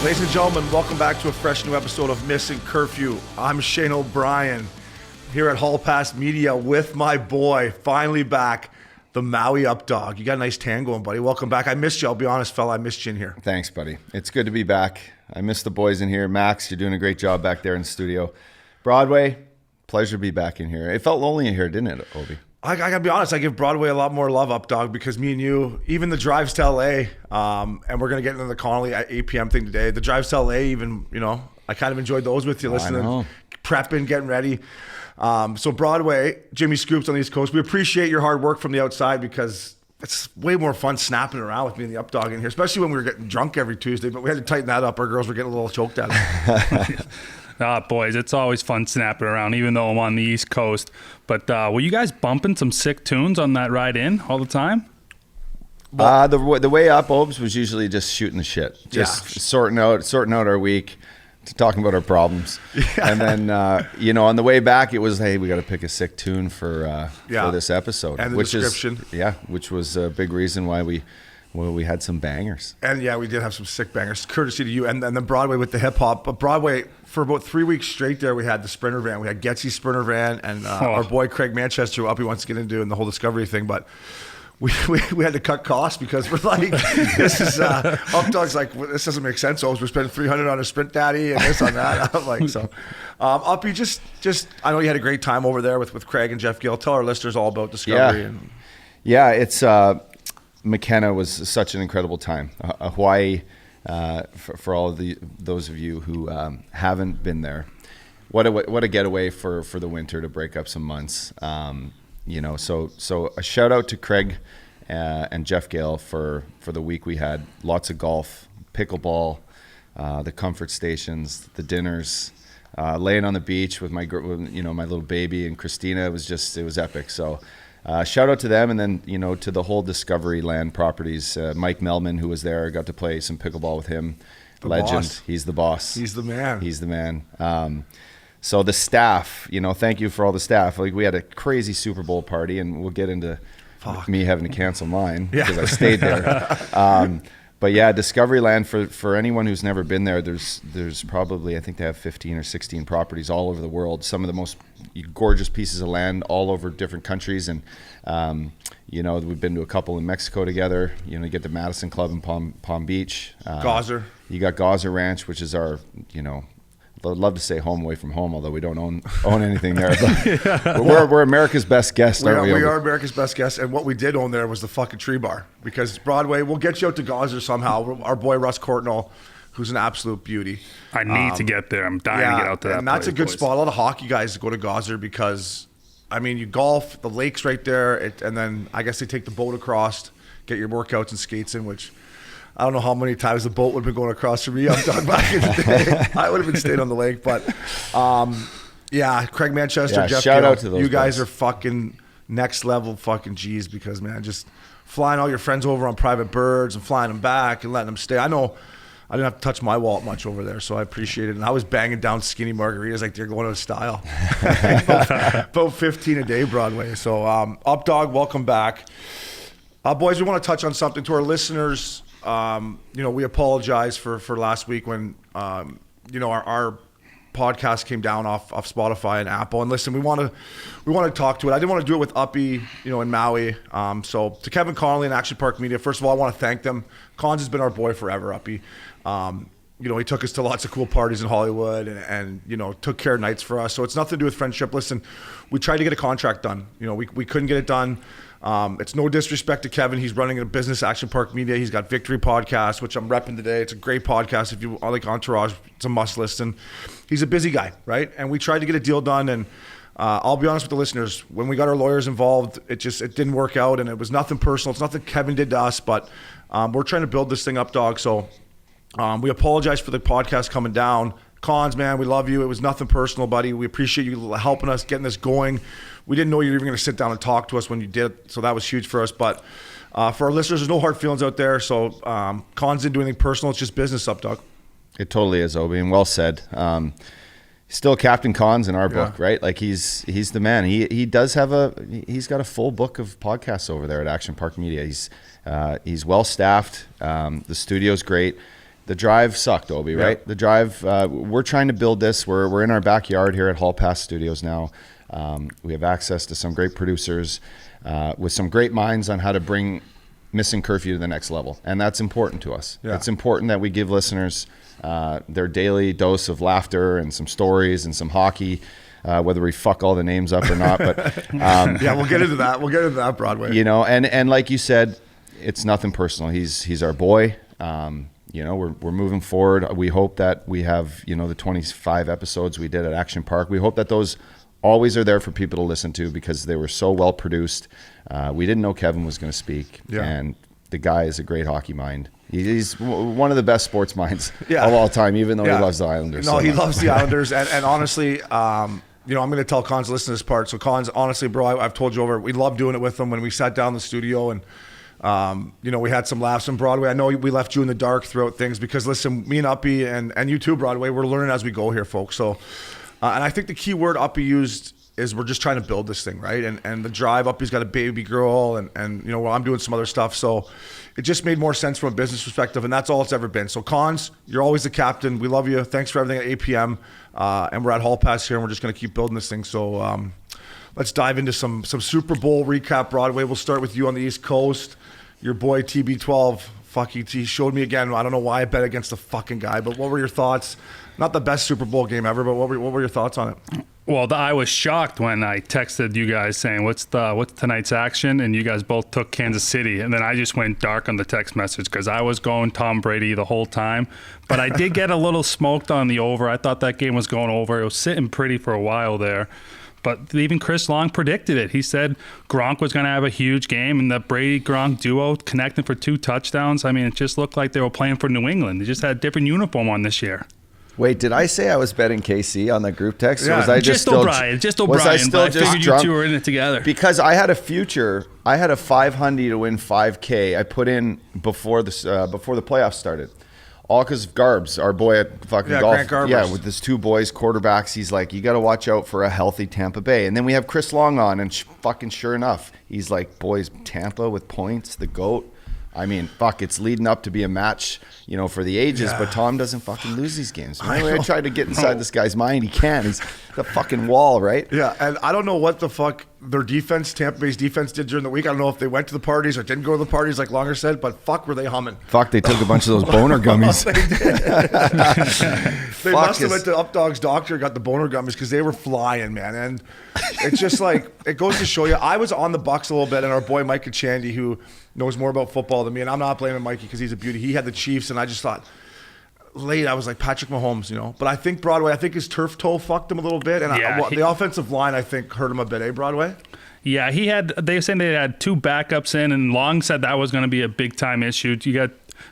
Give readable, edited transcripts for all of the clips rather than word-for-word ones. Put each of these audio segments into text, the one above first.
Ladies and gentlemen, welcome back to a fresh new episode of Missin Curfew. I'm Shane O'Brien here at Hall Pass Media with my boy, finally back, the Maui Updog. You got a nice tan going, buddy. Welcome back. I missed you. I'll be honest, fella. I missed you in here. Thanks, buddy. It's good to be back. I missed the boys in here. Max, you're doing a great job back there in the studio. Broadway, pleasure to be back in here. It felt lonely in here, didn't it, Obi? I gotta be honest, I give Broadway a lot more love, Updog, because me and you, even the drives to LA, and we're gonna get into the Conz APM thing today. The drives to LA, even, I kind of enjoyed those with you, listening, prepping, getting ready. So Broadway, Jimmy Scoops on the East Coast, we appreciate your hard work from the outside because it's way more fun snapping around with me and the Updog in here, especially when we were getting drunk every Tuesday, but we had to tighten that up. Our girls were getting a little choked at it. Boys, it's always fun snapping around, even though I'm on the East Coast. But were you guys bumping some sick tunes on that ride in all the time? The way up, Obes, was usually just shooting the shit, just sorting out our week, talking about our problems, and then on the way back it was, hey, we got to pick a sick tune for this episode, and the description, which was a big reason why we had some bangers. And we did have some sick bangers, courtesy to you. And then Broadway with the hip hop. But Broadway, for about 3 weeks straight there, we had the Sprinter van. We had Getsy's Sprinter van and our boy Craig Manchester, who Uppy wants to get into and the whole Discovery thing. But we had to cut costs because we're like, this is, Updog's like, this doesn't make sense. So we're spending $300 on a Sprint Daddy and this on that. I'm like, so. Uppy, just I know you had a great time over there with Craig and Jeff Gill. Tell our listeners all about Discovery. It's... McKenna was such an incredible time. Hawaii, for all of those of you who haven't been there, what a getaway for the winter to break up some months. So a shout out to Craig and Jeff Gale for the week we had. Lots of golf, pickleball, the comfort stations, the dinners, laying on the beach with my little baby and Christina. It was epic. So. Shout out to them, and then to the whole Discovery Land Properties. Mike Melman, who was there, got to play some pickleball with him. Legend, boss. He's the boss. He's the man. He's the man. So the staff, thank you for all the staff. Like, we had a crazy Super Bowl party, and we'll get into me having to cancel mine because I stayed there. But yeah, Discovery Land, for anyone who's never been there, there's probably, I think they have 15 or 16 properties all over the world. Some of the most gorgeous pieces of land all over different countries. And, we've been to a couple in Mexico together. You get the Madison Club in Palm Beach. Gauzer. You got Gauzer Ranch, which is our, I'd love to say home away from home, although we don't own anything there. But we're America's best guest, aren't we? We are America's best guest, and what we did own there was the fucking tree bar. Because Broadway, we'll get you out to Gauzer somehow. Our boy Russ Courtnall, who's an absolute beauty. I need to get there. I'm dying to get out to that. And that's place, a good boys. spot. A lot of hockey guys go to Gauzer because, you golf, the lake's right there, and then I guess they take the boat across, get your workouts and skates in, which... I don't know how many times the boat would have been going across for me. I'm done back in the day. I would have been staying on the lake. But, Craig Manchester, Jeff shout Gill, out to those you guys guys. are fucking next level fucking G's because, man, just flying all your friends over on private birds and flying them back and letting them stay. I know I didn't have to touch my wallet much over there, so I appreciate it. And I was banging down skinny margaritas like they're going out of style. About 15 a day, Broadway. So, Updog, welcome back. Boys, we want to touch on something to our listeners. We apologize for last week when, our podcast came down off Spotify and Apple. And listen, we want to talk to it. I didn't want to do it with Uppy, in Maui. So to Kevin Connolly and Action Park Media, first of all, I want to thank them. Conz has been our boy forever, Uppy. He took us to lots of cool parties in Hollywood and took care of nights for us. So it's nothing to do with friendship. Listen, we tried to get a contract done. We couldn't get it done. It's no disrespect to Kevin. He's running a business, Action Park Media. He's got Victory Podcast, which I'm repping today. It's a great podcast. If you like Entourage, it's a must listen. He's a busy guy, right? And we tried to get a deal done. And I'll be honest with the listeners, when we got our lawyers involved, it didn't work out. And it was nothing personal. It's nothing Kevin did to us, but we're trying to build this thing up, dog. So we apologize for the podcast coming down. Conz, man, we love you. It was nothing personal, buddy. We appreciate you helping us, getting this going. We didn't know you were even going to sit down and talk to us when you did, so that was huge for us. But for our listeners, there's no hard feelings out there. So Conz didn't do anything personal. It's just business, Updog. It totally is, Obi, and well said. still Captain Conz in our book, right? Like he's the man. He's got a full book of podcasts over there at Action Park Media. He's well staffed. The studio's great. The drive sucked, Obi, right? The drive. We're trying to build this. We're in our backyard here at Hall Pass Studios now. We have access to some great producers with some great minds on how to bring Missin Curfew to the next level, and that's important to us. It's important that we give listeners their daily dose of laughter and some stories and some hockey, whether we fuck all the names up or not. But we'll get into that. We'll get into that, Broadway. And like you said, it's nothing personal. He's our boy. We're moving forward. We hope that we have the 25 episodes we did at Action Park. We hope that those always are there for people to listen to because they were so well produced. We didn't know Kevin was going to speak, and the guy is a great hockey mind. He's one of the best sports minds of all time, even though he loves the Islanders. No, he loves the Islanders, and honestly, I'm going to tell Conz to listen to this part. So Conz, honestly, bro, I've told you we love doing it with him when we sat down in the studio and. We had some laughs on Broadway. I know we left you in the dark throughout things because, listen, me and Uppy and you too, Broadway, we're learning as we go here, folks. So, and I think the key word Uppy used is we're just trying to build this thing, right? And the drive, Uppy's got a baby girl and I'm doing some other stuff. So it just made more sense from a business perspective, and that's all it's ever been. So, Conz, you're always the captain. We love you. Thanks for everything at APM. And we're at Hall Pass here, and we're just going to keep building this thing. So let's dive into some Super Bowl recap, Broadway. We'll start with you on the East Coast. Your boy TB12, he showed me again. I don't know why I bet against the fucking guy, but what were your thoughts? Not the best Super Bowl game ever, but what were your thoughts on it? Well, I was shocked when I texted you guys saying, what's tonight's action? And you guys both took Kansas City. And then I just went dark on the text message because I was going Tom Brady the whole time. But I did get a little smoked on the over. I thought that game was going over. It was sitting pretty for a while there. But even Chris Long predicted it. He said Gronk was going to have a huge game, and the Brady-Gronk duo connecting for 2 touchdowns. I mean, it just looked like they were playing for New England. They just had a different uniform on this year. Wait, did I say I was betting KC on the group text? Yeah. Or was I just O'Brien. But I figured you two were in it together. Because I had a future. I had a 500 to win 5K. I put in before the playoffs started. All because of Garbs, our boy at fucking golf. Grant Garbers. Yeah, with his 2 boys, quarterbacks. He's like, you got to watch out for a healthy Tampa Bay. And then we have Chris Long on, and fucking sure enough, he's like, boys, Tampa with points, the GOAT. I mean, it's leading up to be a match, for the ages, but Tom doesn't fucking lose these games. I tried to get inside this guy's mind. He can't. He's the fucking wall, right? Yeah, and I don't know what the fuck their defense, Tampa Bay's defense, did during the week. I don't know if they went to the parties or didn't go to the parties like Longer said, but fuck, were they humming. Fuck, they took a bunch of those boner gummies. They did. They must have went to Updog's doctor, got the boner gummies because they were flying, man. And it's just like, it goes to show you, I was on the Bucks a little bit, and our boy Mike Kachandy, who knows more about football than me, and I'm not blaming Mikey because he's a beauty. He had the Chiefs, and I just thought, late, I was like Patrick Mahomes, But I think Broadway, his turf toe fucked him a little bit, and the offensive line, I think, hurt him a bit, Broadway? Yeah, they were saying they had 2 backups in, and Long said that was going to be a big-time issue.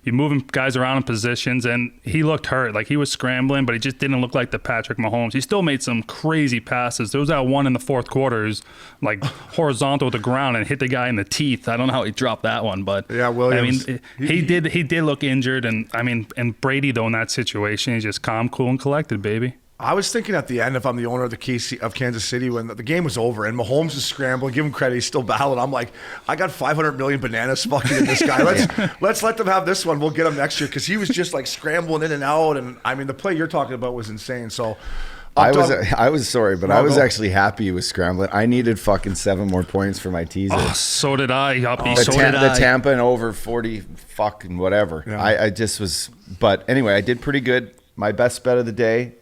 You're moving guys around in positions, and he looked hurt. Like, he was scrambling, but he just didn't look like the Patrick Mahomes. He still made some crazy passes. There was that one in the fourth quarter, who's like horizontal to the ground and hit the guy in the teeth. I don't know how he dropped that one, but yeah, Williams. I mean, he did look injured, and and Brady though in that situation, he's just calm, cool, and collected, baby. I was thinking at the end, if I'm the owner of Kansas City, when the game was over and Mahomes is scrambling, give him credit, he's still battling. I'm like, I got 500 million bananas fucking in this guy. Let's let them have this one. We'll get him next year because he was just like scrambling in and out. And I mean, the play you're talking about was insane. So I was sorry, but I was actually happy he was scrambling. I needed fucking 7 more points for my teaser. Oh, so did I. The Tampa and over 40 fucking whatever. Yeah. I just was, but anyway, I did pretty good. My best bet of the day.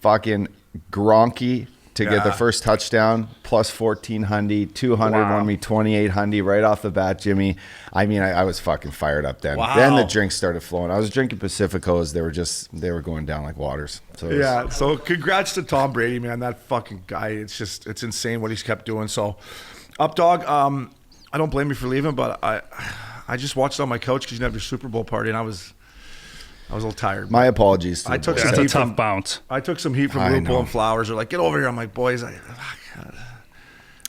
Fucking Gronky to get the first touchdown, plus 1,400, 200 won me 2,800 right off the bat, Jimmy. I mean, I was fucking fired up then. Wow. Then the drinks started flowing. I was drinking Pacificos. They were going down like waters. So so congrats to Tom Brady, man. That fucking guy. It's insane what he's kept doing. So, Updog, I don't blame you for leaving, but I just watched on my couch because you didn't have your Super Bowl party, and I was a little tired. My apologies. That's a tough bounce. I took some heat from Lupo and Flowers. They're like, get over here. I'm like, boys,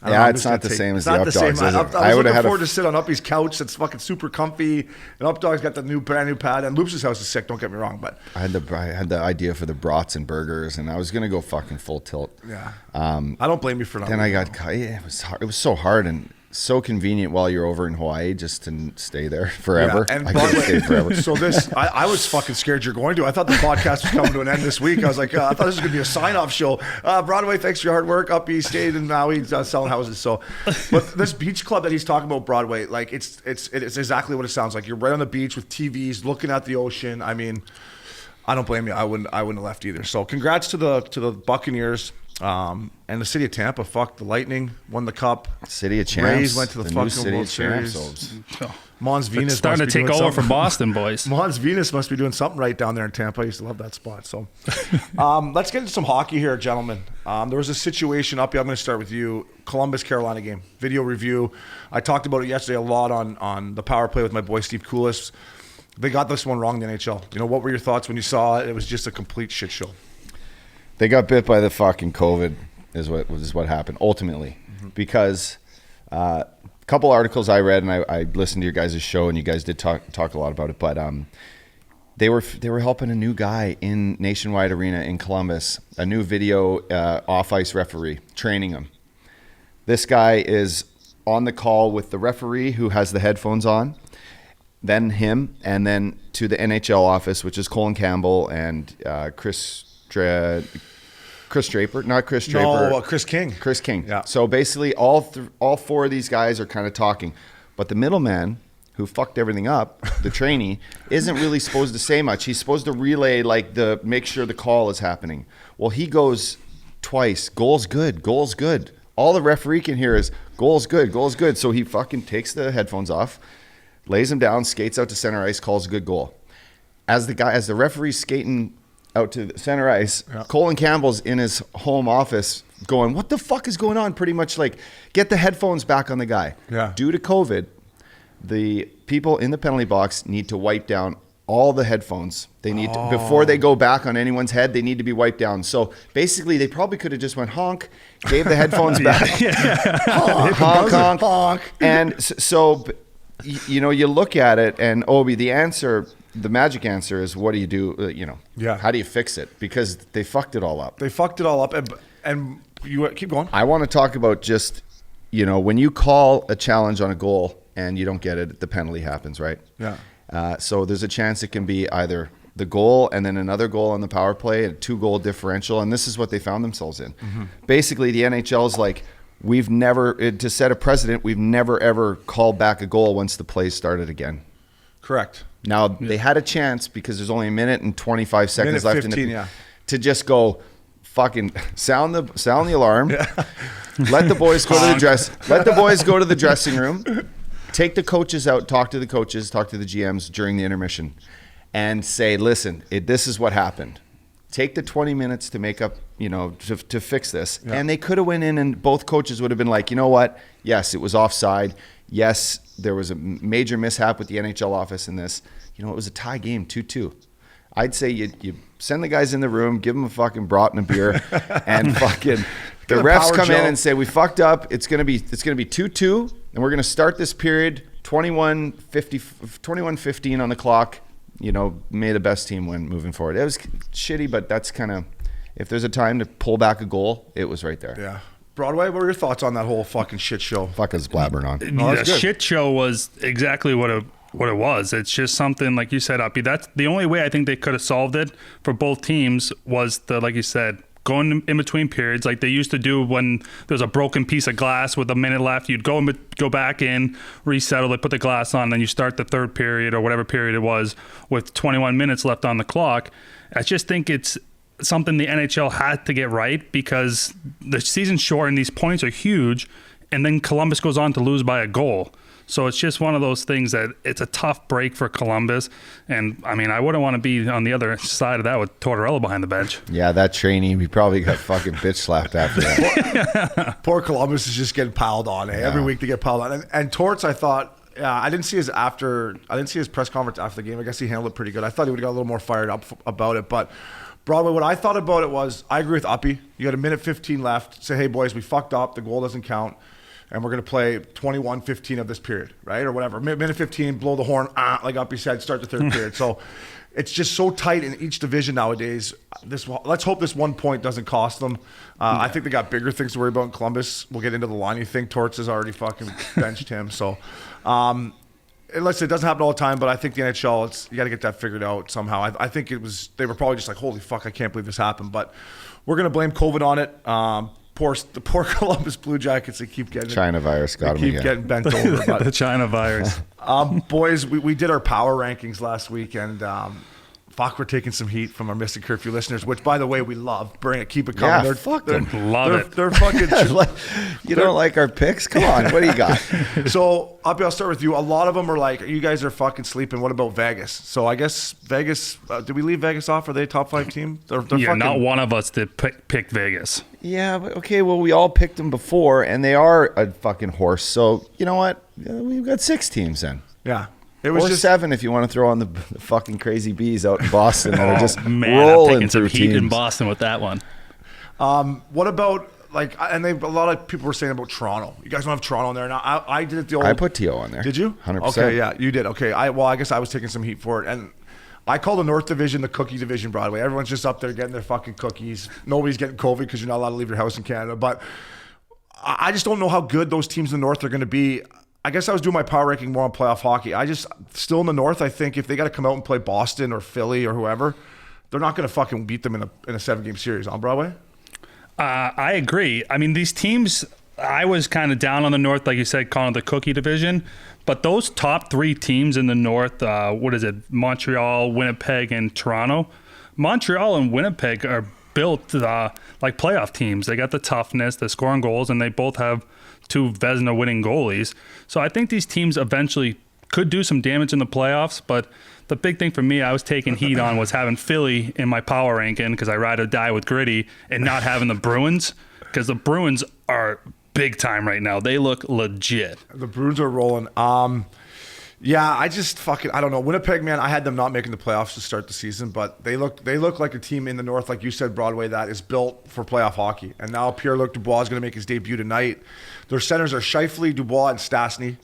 Yeah, it's not the same as the Up Dogs, is it? I was looking forward to sit on Uppy's couch. That's fucking super comfy. And Up Dog's got the brand new pad. And Loops' house is sick. Don't get me wrong, but I had the idea for the brats and burgers, and I was gonna go fucking full tilt. Yeah. I don't blame you for that. Then I got it was hard. It was so hard and so convenient while you're over in Hawaii just to stay there forever. Yeah, and I couldn't stay forever. So I was fucking scared you're going to. I thought the podcast was coming to an end this week. I was like, I thought this was going to be a sign-off show. Broadway, thanks for your hard work. Up, he stayed, and now he's selling houses. So, but this beach club that he's talking about, Broadway, like it's exactly what it sounds like. You're right on the beach with TVs, looking at the ocean. I mean, I don't blame you. I wouldn't have left either. So, congrats to the Buccaneers. And the city of Tampa, the Lightning won the cup. City of Champs. Rays went to the fucking World Series. Mons Venus starting to take over from Boston, boys. Mons Venus must be doing something right down there in Tampa. I used to love that spot. So, let's get into some hockey here, gentlemen. There was a situation up here. I'm going to start with you. Columbus, Carolina game. Video review. I talked about it yesterday a lot on the power play with my boy Steve Koulis. They got this one wrong, the NHL. You know, what were your thoughts when you saw it? It was just a complete shit show. They got bit by the fucking COVID is what happened ultimately, because a couple articles I read, and I listened to your guys' show, and you guys did talk a lot about it, but they were helping a new guy in Nationwide Arena in Columbus, a new video off-ice referee, training him. This guy is on the call with the referee who has the headphones on, then him, and then to the NHL office, which is Colin Campbell and Chris Draper, not Chris Draper. No, Chris King. Chris King. Yeah. So basically, all four of these guys are kind of talking, but the middleman who fucked everything up, the trainee, isn't really supposed to say much. He's supposed to relay make sure the call is happening. Well, he goes twice. Goal's good. Goal's good. All the referee can hear is goal's good. Goal's good. So he fucking takes the headphones off, lays him down, skates out to center ice, calls a good goal. As the referee's skating out to the center ice, yeah. Colin Campbell's in his home office going, what the fuck is going on? Pretty much like, get the headphones back on the guy. Yeah. Due to COVID, the people in the penalty box need to wipe down all the headphones. They need to, before they go back on anyone's head, they need to be wiped down. So basically, they probably could have just went honk, gave the headphones back, honk, honk. And so, you know, you look at it, and Obi, the magic answer is, what do you do? How do you fix it? Because they fucked it all up. And you keep going. I want to talk about just, when you call a challenge on a goal and you don't get it, the penalty happens, right? Yeah. So there's a chance it can be either the goal and then another goal on the power play, a 2-goal differential, and this is what they found themselves in. Mm-hmm. Basically, the NHL is like, we've never, to set a precedent, we've never ever called back a goal once the play started again. Correct. Now, they had a chance because there's only a minute and 25 seconds left 15, to just go fucking sound the alarm. Yeah. Let the boys go to the dressing room. Take the coaches out, talk to the coaches, talk to the GMs during the intermission, and say, listen, this is what happened. Take the 20 minutes to make up, to fix this. Yeah. And they could have went in and both coaches would have been like, you know what? Yes, it was offside. Yes, there was a major mishap with the NHL office in this. It was a tie game, 2-2. I'd say you send the guys in the room, give them a fucking brat and a beer, and fucking the refs come in and say, we fucked up. It's gonna be 2-2, and we're gonna start this period 21-15 on the clock. May the best team win moving forward. It was shitty, but that's kind of, if there's a time to pull back a goal, it was right there. Yeah. Broadway, what were your thoughts on that whole fucking shit show? Fuck is blabbering on. The shit show was exactly what it was. It's just something, like you said, Uppy. That's the only way I think they could have solved it for both teams was like you said, going in between periods like they used to do when there's a broken piece of glass with a minute left. You'd go back in, resettle it, put the glass on, then you start the third period or whatever period it was with 21 minutes left on the clock. I just think it's something the NHL had to get right because the season's short and these points are huge, and then Columbus goes on to lose by a goal. So it's just one of those things that it's a tough break for Columbus. And, I mean, I wouldn't want to be on the other side of that with Tortorella behind the bench. Yeah, that trainee, he probably got fucking bitch slapped after that. Poor Columbus is just getting piled on. Yeah. Every week they get piled on. And Torts, I thought, I didn't see his press conference after the game. I guess he handled it pretty good. I thought he would have got a little more fired up about it. But Broadway, what I thought about it was, I agree with Uppy. You got a minute 15 left. Say, hey, boys, we fucked up. The goal doesn't count. And we're going to play 21-15 of this period, right? Or whatever. Minute 15, blow the horn, like Uppy said, start the third period. So it's just so tight in each division nowadays. Let's hope this 1 point doesn't cost them. I think they got bigger things to worry about in Columbus. We'll get into the line. You think Torts has already fucking benched him. So, listen, it doesn't happen all the time, but I think the NHL, you got to get that figured out somehow. I think they were probably just like, holy fuck, I can't believe this happened. But we're going to blame COVID on it. The poor Columbus Blue Jackets, they keep getting China virus got them keep again. getting bent over. But, The China virus. boys, we did our power rankings last week, and fuck, we're taking some heat from our Missin Curfew listeners, which, by the way, we love. Bring it, keep it coming. Yeah, fuck them. Love it. They're fucking. You don't like our picks? Come on, what do you got? So, Uppy, I'll start with you. A lot of them are like, you guys are fucking sleeping. What about Vegas? So I guess Vegas, did we leave Vegas off? Are they a top 5 team? They're Yeah, fucking, not one of us did pick Vegas. Yeah, but okay, well, we all picked them before, and they are a fucking horse. So, you know what? We've got 6 teams then. Yeah. It was Or just 7 if you want to throw on the fucking crazy bees out in Boston that are just Man, I'm rolling taking some through heat in teams. Boston with that one. What about, like, and a lot of people were saying about Toronto. You guys don't have Toronto in there. Now, I did it the old. I put T.O. on there. Did you? 100%. Okay, yeah, you did. Okay, I guess I was taking some heat for it. And I call the North Division the cookie division, Broadway. Everyone's just up there getting their fucking cookies. Nobody's getting COVID because you're not allowed to leave your house in Canada. But I just don't know how good those teams in the North are going to be. I guess I was doing my power ranking more on playoff hockey. Still in the North, I think if they got to come out and play Boston or Philly or whoever, they're not going to fucking beat them in a 7-game series on Broadway. I agree. I mean, these teams, I was kind of down on the North, like you said, calling it the cookie division. But those top 3 teams in the North, what is it, Montreal, Winnipeg, and Toronto. Montreal and Winnipeg are built like playoff teams. They got the toughness, they're scoring goals, and they both have 2 Vezina winning goalies. So I think these teams eventually could do some damage in the playoffs, but the big thing for me I was taking heat on was having Philly in my power ranking because I ride or die with Gritty, and not having the Bruins because the Bruins are big time right now. They look legit. The Bruins are rolling. Yeah, I don't know. Winnipeg, man, I had them not making the playoffs to start the season, but they look like a team in the North, like you said, Broadway, that is built for playoff hockey. And now Pierre-Luc Dubois is going to make his debut tonight. Their centers are Scheifele, Dubois, and Stastny.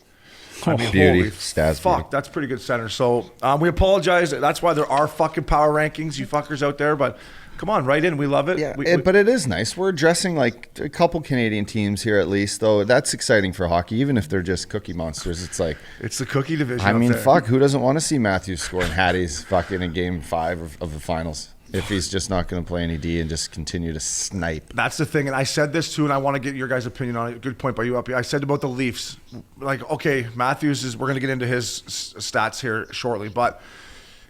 Beauty. Holy Stats fuck, beauty. that's pretty good center. So we apologize. That's why there are fucking power rankings, you fuckers out there. But come on, write in. We love it. Yeah, but it is nice. We're addressing like a couple Canadian teams here at least, though. That's exciting for hockey, even if they're just cookie monsters. It's like it's the cookie division. I mean, up there. fuck, who doesn't want to see Matthews scoring Hatties fucking in Game 5 of the finals if he's just not going to play any D and just continue to snipe? That's the thing, and I said this too, and I want to get your guys' opinion on it. Good point by you, Uppy. I said about the Leafs, like, okay, Matthews we're going to get into his stats here shortly, but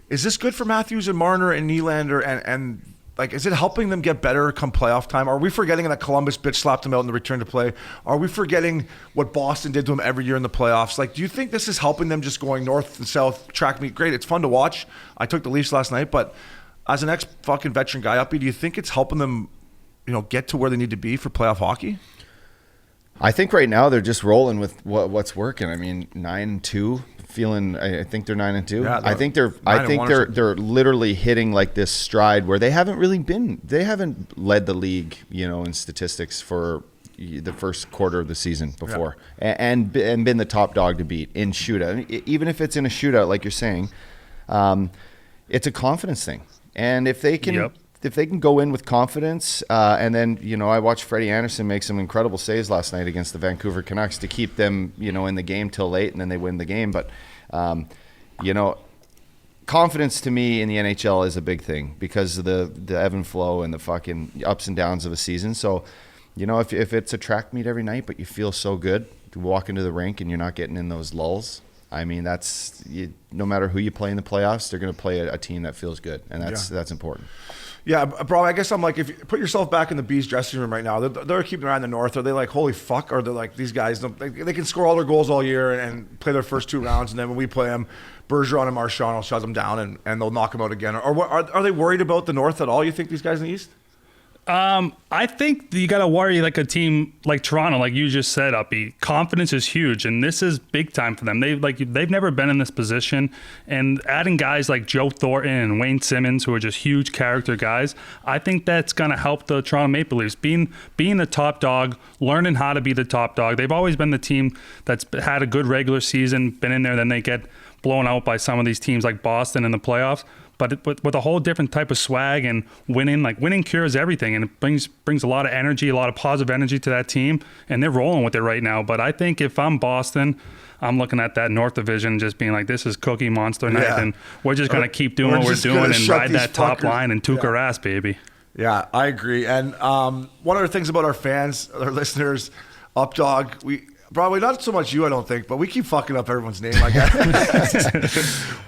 is this good for Matthews and Marner and Nylander and like, is it helping them get better come playoff time? Are we forgetting that Columbus bitch slapped them out in the return to play? Are we forgetting what Boston did to them every year in the playoffs? Like, do you think this is helping them just going north and south, track meet? Great, it's fun to watch. I took the Leafs last night, but as an ex-fucking veteran guy, Uppy, do you think it's helping them, get to where they need to be for playoff hockey? I think right now they're just rolling with what's working. I mean, 9-2, feeling. I think they're 9-2. Yeah, I think they're literally hitting like this stride where they haven't really been. They haven't led the league, in statistics for the first quarter of the season before, and been the top dog to beat in shootout. I mean, even if it's in a shootout, like you're saying, it's a confidence thing. And if they can. If they can go in with confidence, and then, I watched Freddie Anderson make some incredible saves last night against the Vancouver Canucks to keep them, in the game till late, and then they win the game. But, confidence to me in the NHL is a big thing because of the ebb and flow and the fucking ups and downs of a season. So, if it's a track meet every night, but you feel so good to walk into the rink and you're not getting in those lulls, I mean, no matter who you play in the playoffs, they're going to play a team that feels good, and that's important. Yeah, bro, I guess I'm like, if you put yourself back in the Bees dressing room right now, they're keeping their eye on the North. Are they like, holy fuck? Or they're like, these guys, they can score all their goals all year and play their first 2 rounds, and then when we play them, Bergeron and Marchand will shut them down and they'll knock them out again. Or are they worried about the North at all, you think, these guys in the East? I think you got to worry like a team like Toronto, like you just said, Uppy. Confidence is huge, and this is big time for them. They've never been in this position, and adding guys like Joe Thornton and Wayne Simmons, who are just huge character guys, I think that's going to help the Toronto Maple Leafs being the top dog, learning how to be the top dog. They've always been the team that's had a good regular season, been in there, then they get blown out by some of these teams like Boston in the playoffs. But with a whole different type of swag and winning cures everything, and it brings a lot of energy, a lot of positive energy to that team, and they're rolling with it right now. But I think if I'm Boston, I'm looking at that North Division just being like, this is Cookie Monster night, and we're just going to keep doing what we're doing and ride that top line and took our ass, baby. Yeah, I agree. And one of the things about our fans, our listeners, Updog, probably not so much you, I don't think, but we keep fucking up everyone's name. Like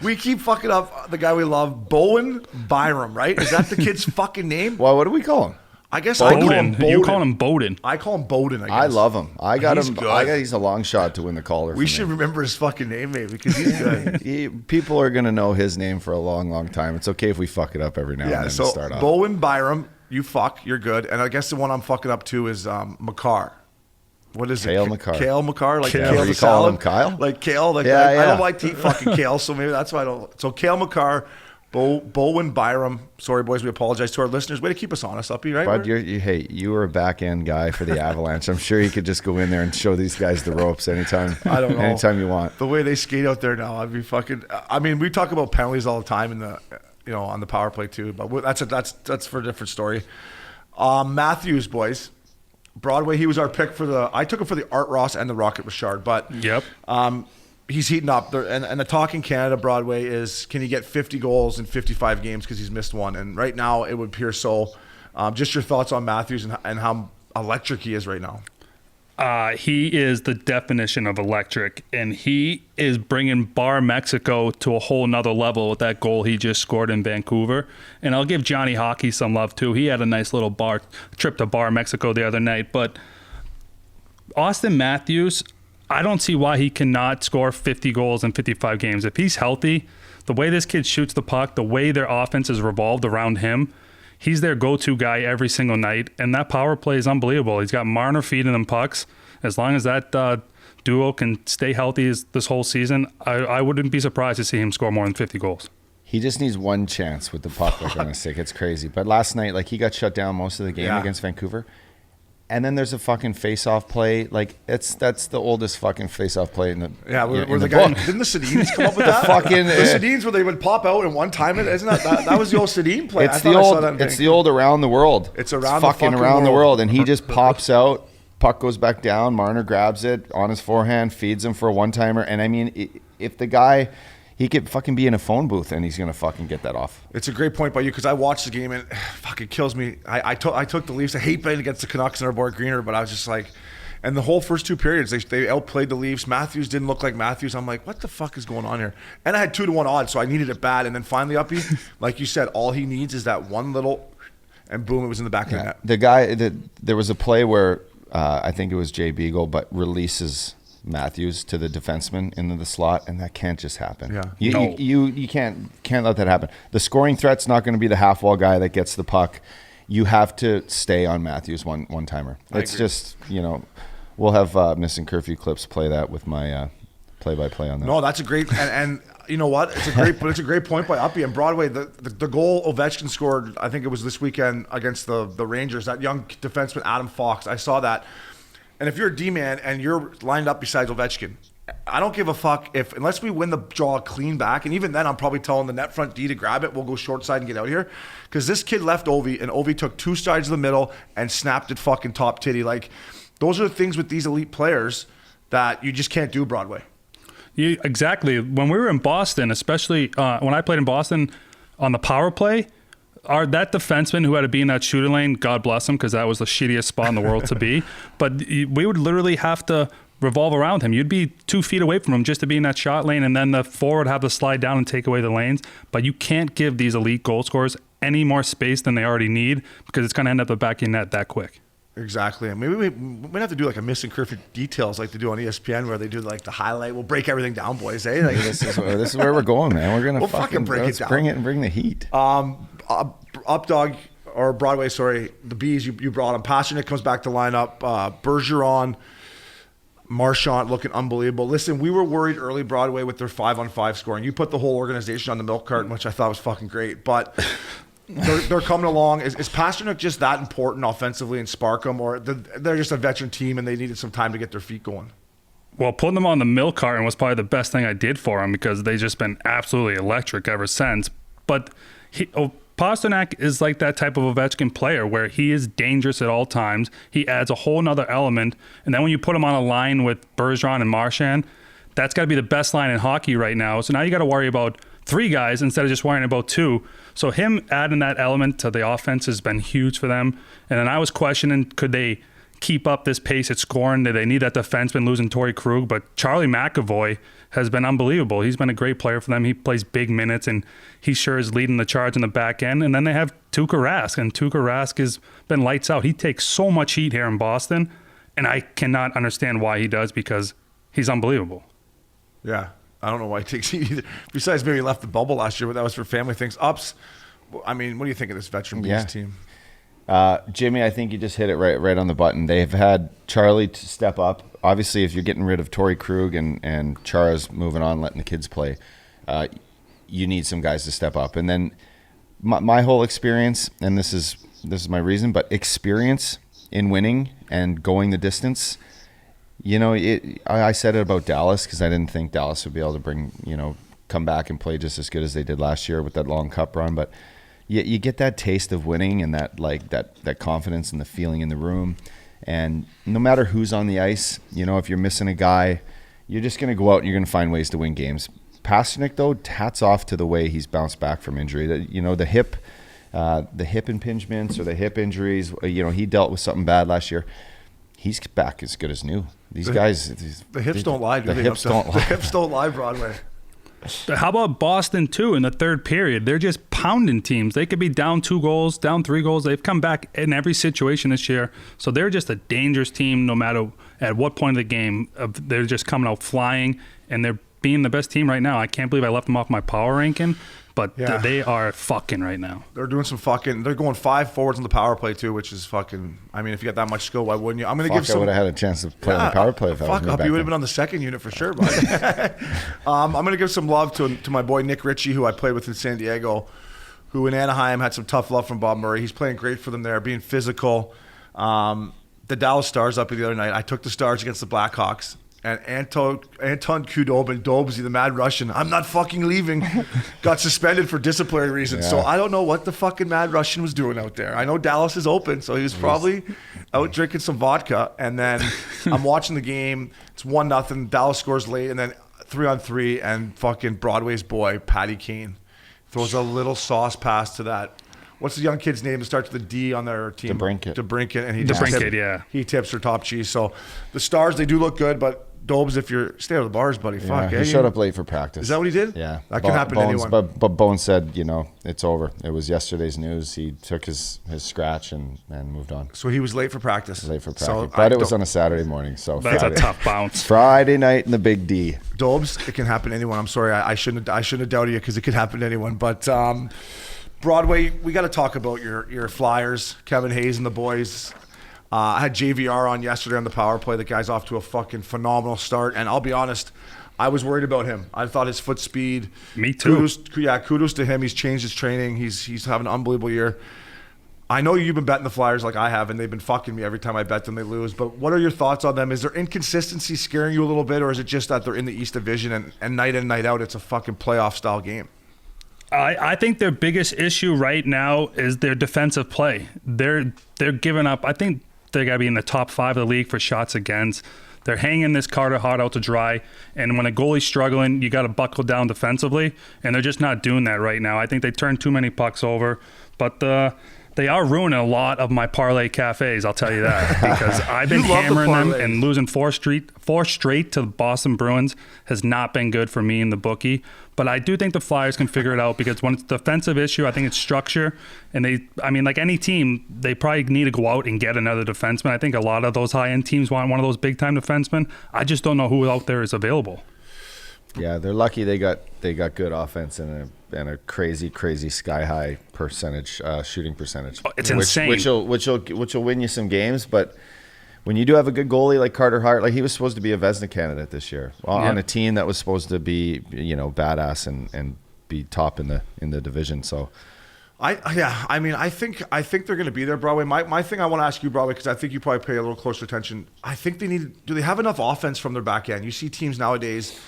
we keep fucking up the guy we love, Bowen Byram, right? Is that the kid's fucking name? Well, what do we call him? I guess I call him Bowden. You call him Bowden. I call him Bowden, I guess. I love him. I got He's him. good. He's a long shot to win the Calder. We should remember his fucking name, maybe, because he's good. People are going to know his name for a long, long time. It's okay if we fuck it up every now and then to start off. Bowen Byram, you're good. And I guess the one I'm fucking up too is Makar. What is Kale it? Makar. Kale Makar, like Kale. Kale You the call salad. him Kyle? Like Kale. Like Yeah, I yeah. don't like to eat fucking kale, so maybe that's why I don't. So Kale Makar, Bowen Byram. Sorry, boys, we apologize to our listeners. Way to keep us honest, Uppy, right? Bud, you were a back end guy for the Avalanche. I'm sure you could just go in there and show these guys the ropes anytime. I don't know. Anytime you want. The way they skate out there now, I'd be fucking. I mean, we talk about penalties all the time in the, on the power play too. But that's for a different story. Matthews, boys. Broadway, he was our pick I took him for the Art Ross and the Rocket Richard, but Yep. He's heating up. And the talk in Canada, Broadway, is can he get 50 goals in 55 games because he's missed one? And right now it would appear so. Just your thoughts on Matthews and how electric he is right now. He is the definition of electric, and he is bringing Bar Mexico to a whole nother level with that goal he just scored in Vancouver. And I'll give Johnny Hockey some love too. He had a nice little trip to Bar Mexico the other night. But Auston Matthews, I don't see why he cannot score 50 goals in 55 games. If he's healthy, the way this kid shoots the puck, the way their offense is revolved around him, he's their go-to guy every single night, and that power play is unbelievable. He's got Marner feeding them pucks. As long as that duo can stay healthy this whole season, I wouldn't be surprised to see him score more than 50 goals. He just needs one chance with the puck like on a stick. It's crazy. But last night, he got shut down most of the game against Vancouver. And then there's a fucking face-off play. That's the oldest fucking face-off play in the Where in the the guy book. didn't the Sedins come up with that? The Sedins where they would pop out and one time it. Isn't that was the old Sedin play? It's the old around the world. It's around fucking the around the world, and he just pops out. Puck goes back down. Marner grabs it on his forehand, feeds him for a one-timer. And I mean, if the guy, he could fucking be in a phone booth and he's gonna fucking get that off. It's a great point by you because I watched the game and fucking kills me. I took the Leafs. I hate betting against the Canucks and our boy Greener, but I was just like, and the whole first two periods they outplayed the Leafs. Matthews didn't look like Matthews. I'm like, what the fuck is going on here? And I had 2-1 odds, so I needed it bad. And then finally, Uppy, like you said, all he needs is that one little, and boom, it was in the back of the net. The guy, there was a play where I think it was Jay Beagle, but releases Matthews to the defenseman into the slot, and that can't just happen. Yeah. You can't let that happen. The scoring threat's not going to be the half wall guy that gets the puck. You have to stay on Matthews one timer. It's just we'll have Missin Curfew clips play that with my play-by-play on that. No, that's a great and you know what? It's a great point by Uppy and Broadway. The goal Ovechkin scored, I think it was this weekend against the Rangers. That young defenseman Adam Fox. I saw that. And if you're a D-man and you're lined up beside Ovechkin, I don't give a fuck unless we win the draw clean back, and even then I'm probably telling the net front D to grab it. We'll go short side and get out of here. Because this kid left Ovi, and Ovi took two strides to the middle and snapped it fucking top titty. Like, those are the things with these elite players that you just can't do, Broadway. Exactly. When we were in Boston, especially when I played in Boston on the power play, that defenseman who had to be in that shooter lane, God bless him, because that was the shittiest spot in the world to be. But we would literally have to revolve around him. You'd be 2 feet away from him just to be in that shot lane, and then the forward have to slide down and take away the lanes. But you can't give these elite goal scorers any more space than they already need, because it's going to end up the back of your net that quick. Exactly. And maybe we might have to do like a Missin Curfew details like they do on ESPN, where they do like the highlight. We'll break everything down, boys. Eh? Like, this is where we're going, man. We're gonna fucking break it down. Bring it and bring the heat. Updog, or Broadway, sorry, the Bees, you brought him. Pasternak comes back to lineup. Bergeron, Marchand looking unbelievable. Listen, we were worried early Broadway with their 5-on-5 scoring. You put the whole organization on the milk carton, which I thought was fucking great. But they're coming along. Is Pasternak just that important offensively and spark them, or they're just a veteran team and they needed some time to get their feet going? Well, putting them on the milk carton was probably the best thing I did for them because they've just been absolutely electric ever since. But Pasternak is like that type of Ovechkin player where he is dangerous at all times. He adds a whole nother element. And then when you put him on a line with Bergeron and Marchand, that's got to be the best line in hockey right now. So now you got to worry about 3 guys instead of just worrying about 2. So him adding that element to the offense has been huge for them. And then I was questioning, could they keep up this pace at scoring? Do they need that defenseman losing Torrey Krug? But Charlie McAvoy has been unbelievable. He's been a great player for them. He plays big minutes, and he sure is leading the charge in the back end. And then they have Tuukka Rask, and Tuukka Rask has been lights out. He takes so much heat here in Boston, and I cannot understand why he does because he's unbelievable. Yeah, I don't know why he takes heat either. Besides, maybe he left the bubble last year, but that was for family things. Ups, I mean, what do you think of this veteran Bees team? Jimmy, I think you just hit it right on the button. They have had Charlie to step up. Obviously, if you're getting rid of Torrey Krug and Chara's moving on, letting the kids play, you need some guys to step up. And then my whole experience, and this is my reason, but experience in winning and going the distance. You know, I said it about Dallas because I didn't think Dallas would be able to come back and play just as good as they did last year with that long cup run, but. You get that taste of winning and that confidence and the feeling in the room. And no matter who's on the ice, if you're missing a guy, you're just going to go out and you're going to find ways to win games. Pasternak, though, hats off to the way he's bounced back from injury. The hip impingements or the hip injuries, he dealt with something bad last year. He's back as good as new. These guys. The hips don't lie, do they? The hips don't lie. The hips don't lie, Broadway. How about Boston, too, in the third period? They're just pounding teams. They could be down 2 goals, down 3 goals. They've come back in every situation this year. So they're just a dangerous team no matter at what point of the game. They're just coming out flying, and they're being the best team right now. I can't believe I left them off my power ranking, but they are fucking right now. They're doing some fucking – they're going 5 forwards on the power play, too, which is fucking – I mean, if you got that much skill, why wouldn't you? I'm going to give some – I would have had a chance to play on the power play if I was fuck up. You would have been on the second unit for sure, bud. I'm going to give some love to my boy Nick Ritchie, who I played with in San Diego, who in Anaheim had some tough love from Bob Murray. He's playing great for them there, being physical. The Dallas Stars up the other night. I took the Stars against the Blackhawks. And Anton Khudobin, Dobesy, the Mad Russian, I'm not fucking leaving, got suspended for disciplinary reasons. Yeah. So I don't know what the fucking Mad Russian was doing out there. I know Dallas is open, so he was probably out drinking some vodka. And then I'm watching the game. It's 1-0. Dallas scores late, and then 3-on-3, and fucking Broadway's boy, Patty Kane, throws a little sauce pass to that. What's the young kid's name that starts with a D on their team? DeBrincat. And he tips her top cheese. So the Stars, they do look good, but Dobes, if you're stay out of the bars, buddy. Fuck. He showed up late for practice. Is that what he did? Yeah. That can happen to anyone. But Bones said, it's over. It was yesterday's news. He took his scratch and moved on. So he was late for practice. But it was on a Saturday morning. So that's a tough bounce. Friday night in the Big D. Dobes, it can happen to anyone. I'm sorry. I shouldn't have doubted you because it could happen to anyone. But Broadway, we got to talk about your Flyers, Kevin Hayes and the boys. I had JVR on yesterday on the power play. The guy's off to a fucking phenomenal start. And I'll be honest, I was worried about him. I thought his foot speed. Me too. Kudos to him. He's changed his training. He's having an unbelievable year. I know you've been betting the Flyers like I have, and they've been fucking me every time I bet them they lose. But what are your thoughts on them? Is their inconsistency scaring you a little bit, or is it just that they're in the East Division and night in, night out, it's a fucking playoff-style game? I think their biggest issue right now is their defensive play. They're giving up. I think they got to be in the top 5 of the league for shots against. They're hanging this Carter Hart out to dry. And when a goalie's struggling, you got to buckle down defensively. And they're just not doing that right now. I think they turn too many pucks over. But they are ruining a lot of my parlay cafes, I'll tell you that. Because I've been hammering them, and losing 4 straight to the Boston Bruins has not been good for me in the bookie. But I do think the Flyers can figure it out because when it's a defensive issue, I think it's structure. And like any team, they probably need to go out and get another defenseman. I think a lot of those high-end teams want one of those big-time defensemen. I just don't know who out there is available. Yeah, they're lucky they got good offense and a crazy sky high percentage shooting percentage. Oh, it's insane. Which will win you some games, but when you do have a good goalie like Carter Hart, like he was supposed to be a Vezina candidate this year on a team that was supposed to be badass and be top in the division. So. I think they're going to be there, Broadway. My thing I want to ask you, Broadway, because I think you probably pay a little closer attention. I think do they have enough offense from their back end? You see teams nowadays,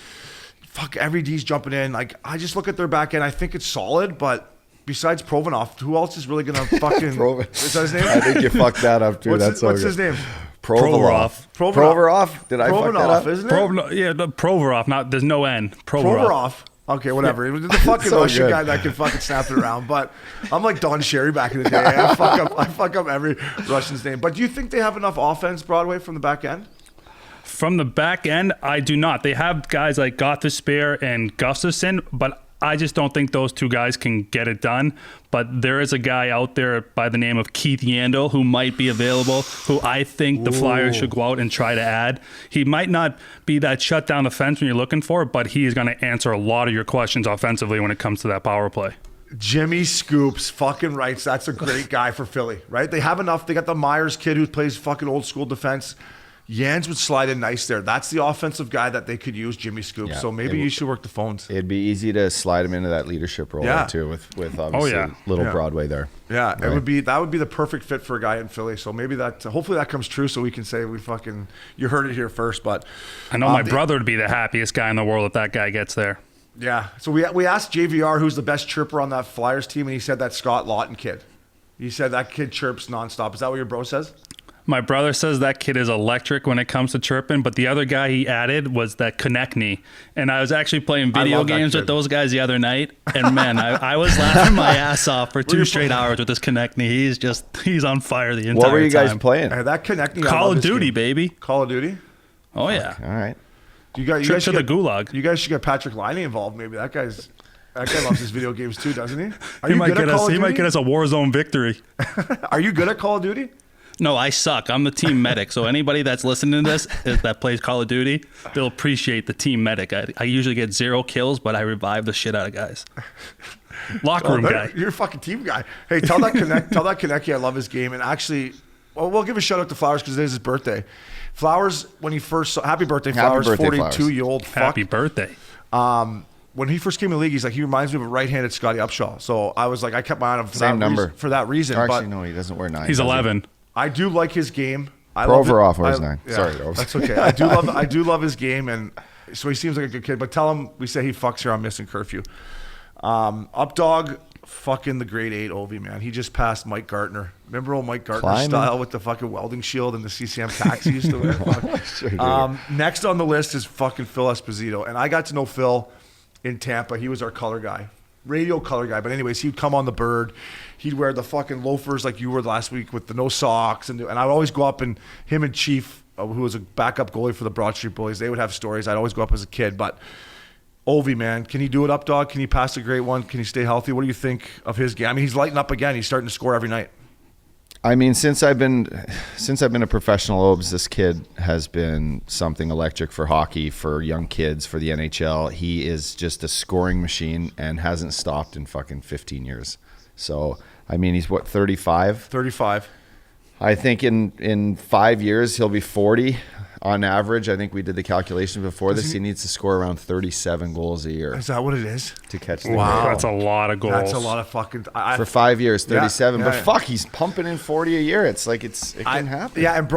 every D's jumping in. Like, I just look at their back end. I think it's solid, but besides Provorov, who else is really going to fucking... Is that his name? I think you fucked that up, too. What's his name? Provorov. Did I fuck that up? Isn't it? Provorov. There's no N. Provorov. Okay, whatever. It was the fucking so Russian guy that can fucking snap it around. But I'm like Don Cherry back in the day. I fuck up every Russian's name. But do you think they have enough offense, Broadway, from the back end? From the back end, I do not. They have guys like Gotthardsphere and Gustafsson, but I just don't think those two guys can get it done. But there is a guy out there by the name of Keith Yandel who might be available, who I think the Flyers should go out and try to add. He might not be that shut down the fence when you're looking for, but he is going to answer a lot of your questions offensively when it comes to that power play. Jimmy Scoops fucking writes that's a great guy for Philly, right? They have enough. They got the Myers kid who plays fucking old school defense. Yans would slide in nice there. That's the offensive guy that they could use, Jimmy Scoops. Yeah, so maybe you should work the phones. It'd be easy to slide him into that leadership role too, with obviously little Broadway there. Yeah, right? That would be the perfect fit for a guy in Philly. So maybe hopefully that comes true, so we can say you heard it here first. But I know my brother would be the happiest guy in the world if that guy gets there. Yeah. So we asked JVR who's the best chirper on that Flyers team, and he said that Scott Lawton kid. He said that kid chirps nonstop. Is that what your bro says? My brother says that kid is electric when it comes to chirping, but the other guy he added was that Konechny. And I was actually playing video games with those guys the other night, and man, I was laughing my ass off for 2 straight hours with this Konechny. He's on fire the entire time. What were you guys playing? That Konechny. Call of Duty, baby. Call of Duty? Oh, yeah. All right. You guys to the gulag. You guys should get Patrick Laine involved, maybe. That guy loves his video games too, doesn't he? He might get us a Warzone victory. Are you good at Call of Duty? No, I suck. I'm the team medic. So anybody that's listening to this that plays Call of Duty, they'll appreciate the team medic. I usually get 0 kills, but I revive the shit out of guys. Locker room guy. You're a fucking team guy. Hey, tell that Konechny I love his game. And actually, we'll give a shout out to Flowers because it is his birthday. Flowers, when he first happy birthday, Flowers, 42-year-old fuck. Happy birthday. When he first came in the league, he's like, he reminds me of a right-handed Scotty Upshaw. So I was like, I kept my eye on him for that reason. Actually, no, he doesn't wear 9. He's 11. I do like his game. Provorov wears 9. Yeah, sorry, Rose. That's okay. I do love his game, and so he seems like a good kid. But tell him we say he fucks here on Missin Curfew. Updog, fucking the grade 8 Ovi, man. He just passed Mike Gartner. Remember old Mike Gartner style with the fucking welding shield and the CCM tax he used to wear? Sure next on the list is fucking Phil Esposito, and I got to know Phil in Tampa. He was our color guy. Radio color guy. But anyways, he'd come on the Bird. He'd wear the fucking loafers like you were last week with the no socks. And I'd always go up, and him and Chief, who was a backup goalie for the Broad Street Bullies, they would have stories. I'd always go up as a kid. But Ovi, man, can he do it up, dog? Can he pass a great one? Can he stay healthy? What do you think of his game? I mean, he's lighting up again. He's starting to score every night. I mean, since I've been a professional Obes, this kid has been something electric for hockey, for young kids, for the NHL. He is just a scoring machine and hasn't stopped in fucking 15 years. So, I mean, he's what, 35? 35. I think in 5 years he'll be 40 on average. I think we did the calculation before this. He needs to score around 37 goals a year. Is that what it is? To catch the Wow, that's a lot of goals. That's a lot of fucking... For 5 years, 37. But fuck, he's pumping in 40 a year. It's like it can happen. Yeah, and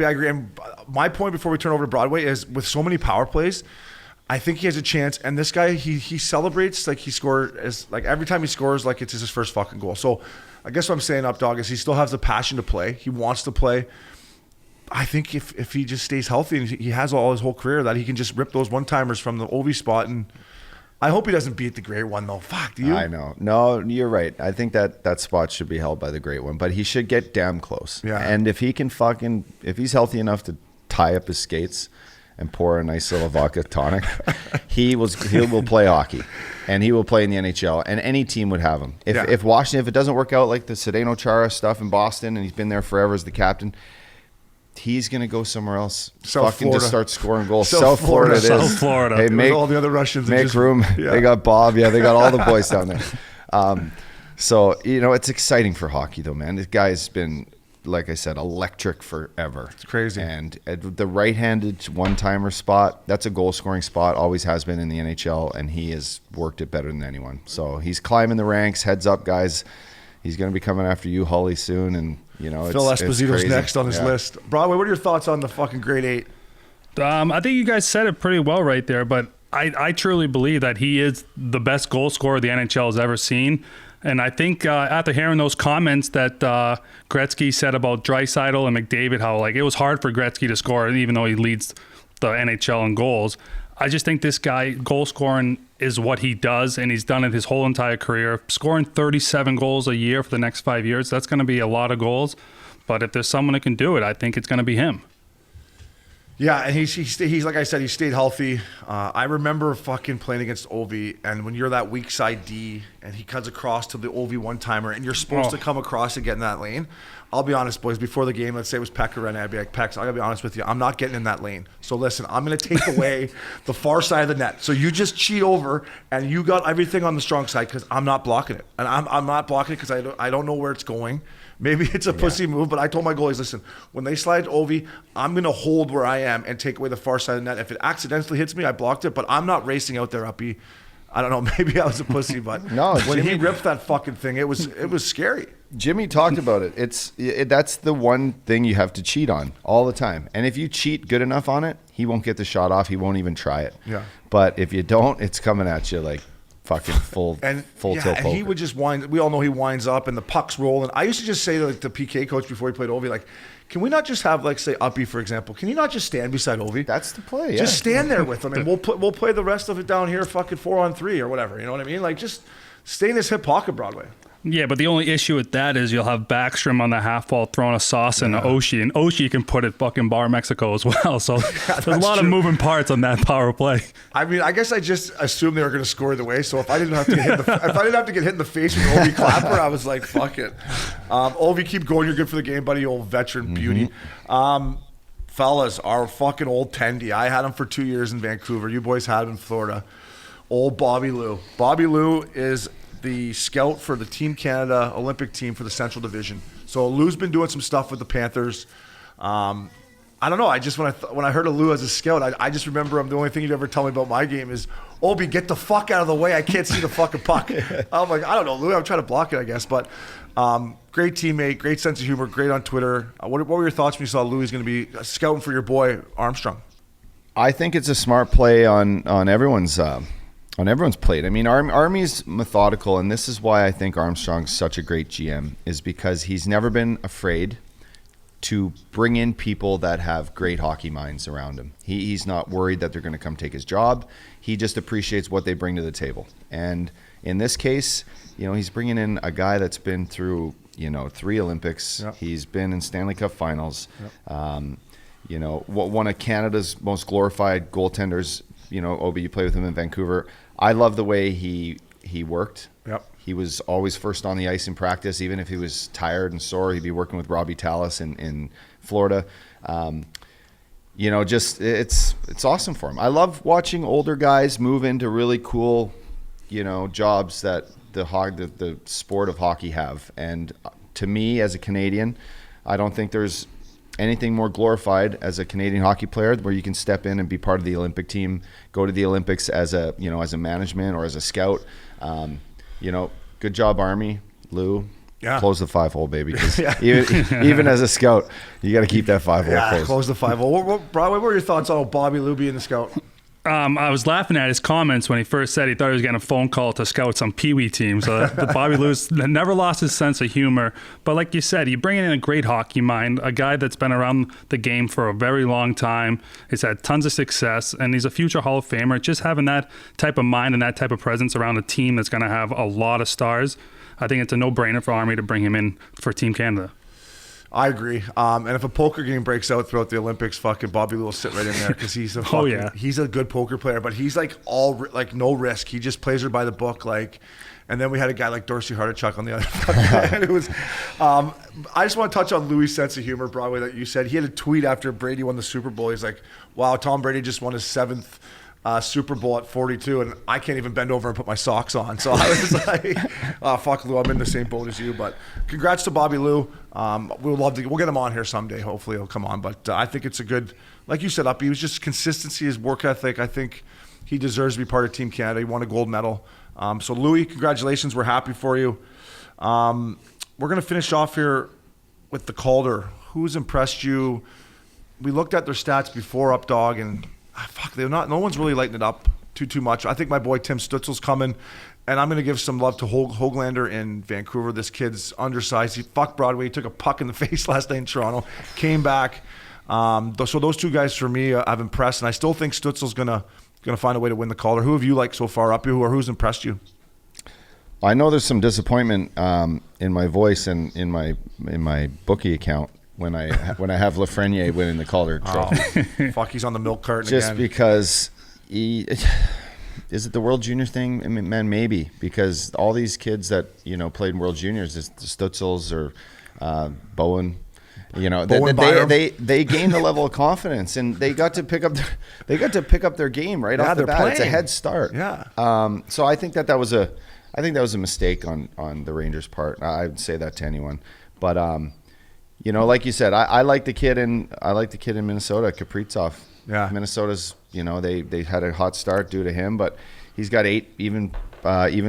I agree. And my point before we turn over to Broadway is with so many power plays, I think he has a chance. And this guy, he celebrates like he scored as like every time he scores like it's his first fucking goal. So I guess what I'm saying, Updog, is he still has the passion to play. He wants to play. I think if he just stays healthy and he has all his whole career, that he can just rip those one-timers from the Ovi spot. And I hope he doesn't beat the Great One, though. Fuck, do you? I know. No, you're right. I think that spot should be held by the Great One, but he should get damn close. Yeah. And if if he's healthy enough to tie up his skates and pour a nice little vodka tonic, he will play hockey, and he will play in the NHL, and any team would have him. If Washington, if it doesn't work out like the Zdeno Chara stuff in Boston, and he's been there forever as the captain, he's going to go somewhere else. South fucking Florida. just start scoring goals. South Florida it is. South Florida. Hey, With make all the other Russians. that make just- room. Yeah. They got Bob. Yeah, they got all the boys down there. So, it's exciting for hockey, though, man. This guy's been, like I said, electric forever. It's crazy. And at the right-handed one-timer spot, that's a goal-scoring spot, always has been in the NHL, and he has worked it better than anyone. So he's climbing the ranks. Heads up, guys. He's going to be coming after you, Holly, soon. And, Phil Esposito's next on his list. Broadway, what are your thoughts on the fucking grade 8? I think you guys said it pretty well right there, but I truly believe that he is the best goal scorer the NHL has ever seen. And I think after hearing those comments that Gretzky said about Draisaitl and McDavid, how like it was hard for Gretzky to score, even though he leads the NHL in goals. I just think this guy, goal scoring is what he does, and he's done it his whole entire career. Scoring 37 goals a year for the next 5 years, that's going to be a lot of goals. But if there's someone that can do it, I think it's going to be him. Yeah, and he's like I said, he stayed healthy. I remember fucking playing against Ovi, and when you're that weak side D, and he cuts across to the Ovi one-timer, and you're supposed to come across and get in that lane. I'll be honest, boys, before the game, let's say it was Pekka and I'd be like, Pex, I gotta be honest with you, I'm not getting in that lane. So listen, I'm gonna take away the far side of the net. So you just cheat over, and you got everything on the strong side, because I'm not blocking it. And I'm not blocking it because I don't know where it's going. Maybe it's a pussy move, but I told my goalies, listen, when they slide Ovi, I'm going to hold where I am and take away the far side of the net. If it accidentally hits me, I blocked it, but I'm not racing out there, Uppy. I don't know, maybe I was a pussy, but No, when he Jimmy- ripped that fucking thing, it was scary. Jimmy talked about it. That's the one thing you have to cheat on all the time. And if you cheat good enough on it, he won't get the shot off. He won't even try it. Yeah. But if you don't, it's coming at you like fucking full tilt and poker. he would just wind. We all know he winds up and the puck's rolling. I used to just say to like the PK coach before he played Ovi, like, can we not just have like say Uppy for example? Can you not just stand beside Ovi? That's the play. Yeah. Just stand there with him, and we'll play the rest of it down here, fucking 4-on-3 or whatever. You know what I mean? Like just stay in his hip pocket, Broadway. Yeah, but the only issue with that is you'll have Backstrom on the half wall throwing a sauce in Oshie, and Oshie can put it fucking bar Mexico as well. So there's a lot of moving parts on that power play. I mean, I guess I just assumed they were going to score either way. So if I didn't have to get hit in the face with Ovi Clapper, I was like, fuck it. Ovi, keep going. You're good for the game, buddy. Old veteran beauty. Fellas, our fucking old tendy. I had him for 2 years in Vancouver. You boys had him in Florida. Old Bobby Lou. Bobby Lou is the scout for the Team Canada Olympic team for the Central Division. So Lou's been doing some stuff with the Panthers. I don't know. I just when I heard of Lou as a scout, I just remember him. The only thing he'd ever tell me about my game is, Obi, get the fuck out of the way. I can't see the fucking puck. I'm like, I don't know, Lou. I'm trying to block it, I guess. But great teammate, great sense of humor, great on Twitter. What were your thoughts when you saw Lou is going to be scouting for your boy Armstrong? I think it's a smart play on everyone's plate. I mean, Army's methodical, and this is why I think Armstrong's such a great GM, is because he's never been afraid to bring in people that have great hockey minds around him. He's not worried that they're going to come take his job. He just appreciates what they bring to the table. And in this case, he's bringing in a guy that's been through, 3 Olympics. Yep. He's been in Stanley Cup finals. Yep. One of Canada's most glorified goaltenders. Obi, you play with him in Vancouver. I love the way he worked. Yep. He was always first on the ice in practice. Even if he was tired and sore, he'd be working with Robbie Tallis in Florida. It's awesome for him. I love watching older guys move into really cool, jobs that the sport of hockey have. And to me, as a Canadian, I don't think there's anything more glorified as a Canadian hockey player where you can step in and be part of the Olympic team, go to the Olympics as a management or as a scout. Good job, Army, Lou. Yeah. Close the 5-hole, baby. 'Cause even as a scout, you got to keep that 5-hole closed. Close the 5-hole. Broadway, what were your thoughts on Bobby Lou being the scout? I was laughing at his comments when he first said he thought he was getting a phone call to scout some Pee-wee team. So Bobby Lou's never lost his sense of humor. But like you said, you bring in a great hockey mind, a guy that's been around the game for a very long time. He's had tons of success, and he's a future Hall of Famer. Just having that type of mind and that type of presence around a team that's going to have a lot of stars, I think it's a no-brainer for Army to bring him in for Team Canada. I agree. And if a poker game breaks out throughout the Olympics, fucking Bobby Lou will sit right in there because he's a fucking, he's a good poker player, but he's like no risk. He just plays her by the book, like. And then we had a guy like Dorsey Hardichuk on the other fucking end. It was. I just want to touch on Louis' sense of humor, Broadway, that you said. He had a tweet after Brady won the Super Bowl. He's like, "Wow, Tom Brady just won his 7th Super Bowl at 42, and I can't even bend over and put my socks on." So I was like, "Oh, fuck, Lou, I'm in the same boat as you." But congrats to Bobby Lou. We'll get him on here someday. Hopefully he'll come on. But I think it's a good, like you said, Uppy, he was just consistency, his work ethic. I think he deserves to be part of Team Canada. He won a gold medal. So Louis, congratulations. We're happy for you. We're going to finish off here with the Calder. Who's impressed you? We looked at their stats before, Updog, and no one's really lighting it up too much. I think my boy Tim Stutzel's coming, and I'm going to give some love to Hoglander in Vancouver. This kid's undersized. He fucked Broadway. He took a puck in the face last night in Toronto, came back. So those two guys for me have impressed, and I still think Stutzel's going to find a way to win the Calder. Who have you liked so far, Uppy, or who's impressed you? I know there's some disappointment in my voice and in my bookie account when I have Lafreniere winning the Calder trophy. Fuck, he's on the milk carton just again. Because is it the World Junior thing? I mean, man, maybe, because all these kids that played in World Juniors, the Stutzels or Bowen. They gained a level of confidence, and they got to pick up their game right off the bat. It's a head start. Yeah. So I think that was a mistake on the Rangers' part. I would say that to anyone, but like you said, I like the kid in Minnesota, Kaprizov. Yeah. Minnesota's they had a hot start due to him, but he's got 8 even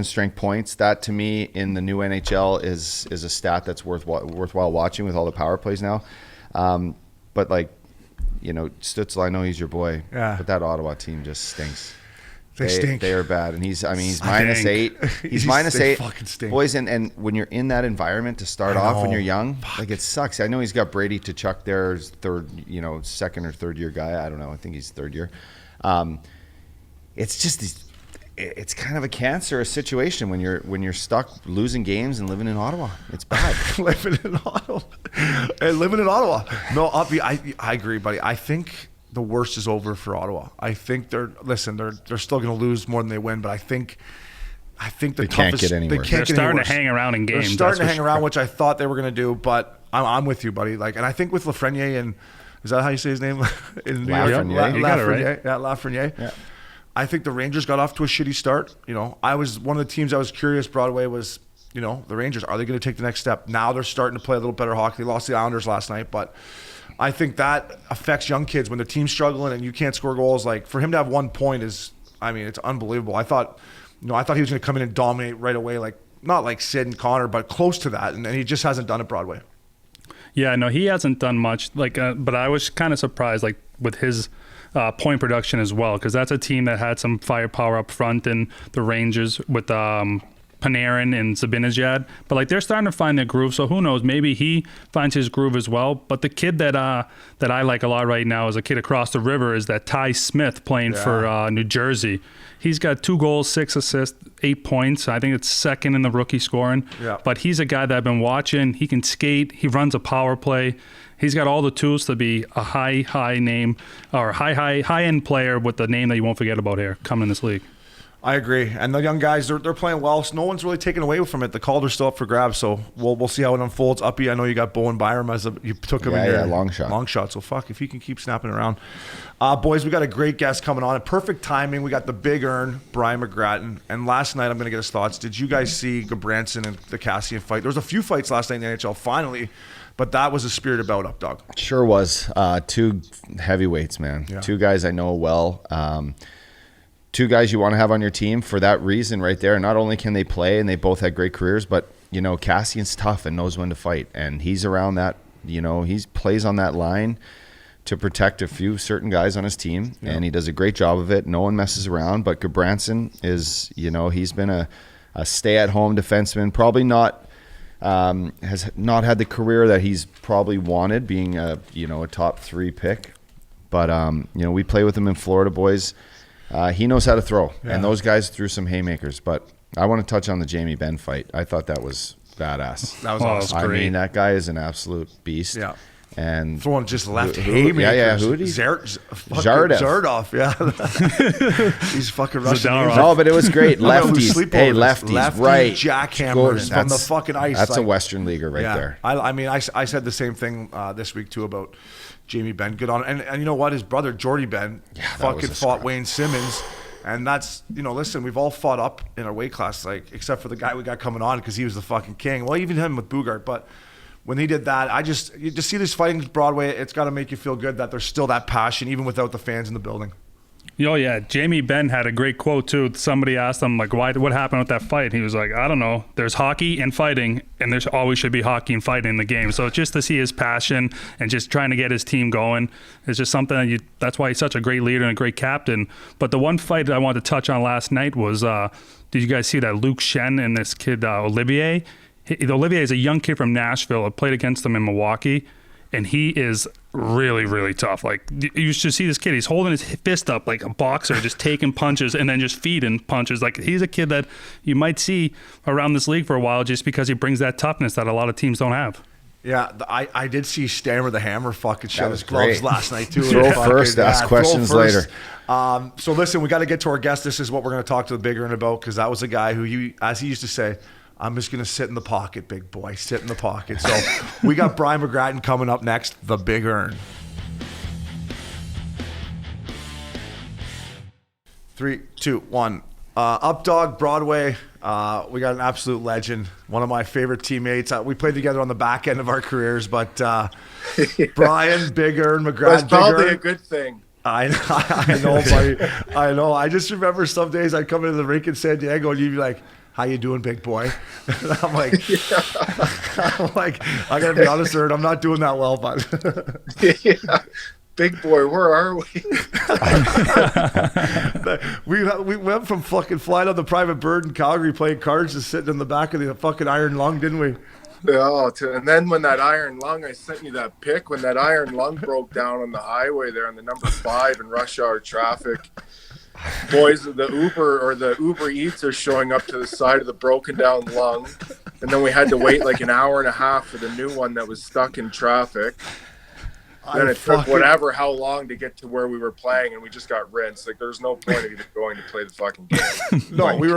strength points. That to me in the new NHL is a stat that's worthwhile watching with all the power plays now. But Stutzel, I know he's your boy, but that Ottawa team just stinks. They stink. They are bad, and he's -8. He's -8. Fucking stink. Boys, and when you're in that environment to start off when you're young, it sucks. I know he's got Brady Tkachuk there, his second or third year guy. I don't know. I think he's third year. It's just it's kind of a cancerous situation when you're stuck losing games and living in Ottawa. It's bad. living in Ottawa. No, I agree, buddy. I think the worst is over for Ottawa. I think they're still going to lose more than they win, but I think they can't get any worse. They're starting to hang around in games. They're starting to hang around, which I thought they were going to do, but I'm with you, buddy. And I think with Lafreniere and is that how you say his name? In New York? Lafreniere. You got it right. Yeah, Lafreniere. Yeah. I think the Rangers got off to a shitty start. I was one of the teams I was curious. Broadway was, the Rangers. Are they going to take the next step? Now they're starting to play a little better hockey. They lost the Islanders last night, but I think that affects young kids when the team's struggling and you can't score goals. Like for him to have 1 point it's unbelievable. I thought he was going to come in and dominate right away, like not like Sid and Connor, but close to that, and he just hasn't done it, Broadway. Yeah, no, he hasn't done much. But I was kind of surprised, with his point production as well, because that's a team that had some firepower up front in the Rangers with Panarin and Zibanejad. But they're starting to find their groove. So who knows? Maybe he finds his groove as well. But the kid that I like a lot right now is a kid across the river is that Ty Smith playing for New Jersey. He's got 2 goals, 6 assists, 8 points. I think it's second in the rookie scoring. Yeah. But he's a guy that I've been watching. He can skate. He runs a power play. He's got all the tools to be a high name or high end player with the name that you won't forget about here coming in this league. I agree. And the young guys, they're playing well. So no one's really taken away from it. The Calder's still up for grabs. So we'll see how it unfolds. Uppy, I know you got Bowen Byram you took him in your long shot. Long shot. So fuck, if he can keep snapping around. Boys, we got a great guest coming on. Perfect timing. We got the Big Ern, Brian McGrattan. And last night, I'm going to get his thoughts. Did you guys see Gabranson and the Cassian fight? There was a few fights last night in the NHL, finally. But that was a spirited bout, Updog. Sure was. 2 heavyweights, man. Yeah. 2 guys I know well. 2 guys you want to have on your team for that reason right there. Not only can they play and they both had great careers, but Cassian's tough and knows when to fight, and he's around that. He plays on that line to protect a few certain guys on his team, and he does a great job of it. No one messes around. But Gabranson is, he's been a stay-at-home defenseman, probably not. Has not had the career that he's probably wanted, being a top 3 pick. But we play with him in Florida, boys. He knows how to throw, and those guys threw some haymakers. But I want to touch on the Jamie Benn fight. I thought that was badass. That was Oh, awesome. that's I great. mean, that guy is an absolute beast. Yeah. And Throwing just left who- haymakers. yeah, who did he- Zardev. Zardev. Yeah. He's fucking Russian. Zadarov. No, but it was great. I don't know who's Lefties. sleeping Hey, over this. lefties. Lefty Right. jackhammers from the That's- fucking ice. That's a like- Western leaguer right there. I mean, I said the same thing this week too about Jamie Benn. Good on, and you know what? His brother Jordy Benn that fucking was a fought scrap. Wayne Simmons, and that's, you know, listen, we've all fought up in our weight class, like except for the guy we got coming on because he was the fucking king. Well, even him with Bugart, but. When he did that, you just see this fighting Broadway. It's got to make you feel good that there's still that passion, even without the fans in the building. Oh yeah, Jamie Benn had a great quote too. Somebody asked him like, what happened with that fight? He was like, I don't know. There's hockey and fighting, and there's always should be hockey and fighting in the game. So just to see his passion and just trying to get his team going is just something that that's why he's such a great leader and a great captain. But the one fight that I wanted to touch on last night was, did you guys see that Luke Shen and this kid Olivier? Olivier is a young kid from Nashville. I played against him in Milwaukee, and he is really, really tough. Like, you should see this kid. He's holding his fist up like a boxer, just taking punches and then just feeding punches. Like, he's a kid that you might see around this league for a while just because he brings that toughness that a lot of teams don't have. Yeah, I did see Stammer the Hammer fucking shut was his gloves great. last night too. Throw Fucking, first, ask questions later. So listen, we got to get to our guest. This is what we're going to talk to the Big Ern about, because that was a guy who, as he used to say, I'm just going to sit in the pocket, big boy. Sit in the pocket. So we got Brian McGrattan coming up next, the Big Ern. 3, 2, 1. Updog, Broadway. We got an absolute legend. One of my favorite teammates. We played together on the back end of our careers, but Brian, Big Ern, McGrattan. That's probably Big Ern, a good thing. I know, buddy. I know. I just remember some days I'd come into the rink in San Diego and you'd be like, how you doing, big boy? And I'm like, I gotta be honest, Ern, I'm not doing that well, bud. Yeah. Big boy, where are we? we went from fucking flying on the private bird in Calgary playing cards to sitting in the back of the fucking Iron Lung, didn't we? And then when that iron lung, I sent you that pic, when that iron lung broke down on the highway there on the number 5 in rush hour traffic. Boys, the Uber Eats are showing up to the side of the broken down lung. And then we had to wait like an hour and a half for the new one that was stuck in traffic. Then it took how long to get to where we were playing, and we just got rinsed. Like, there's no point of even going to play the fucking game. No, we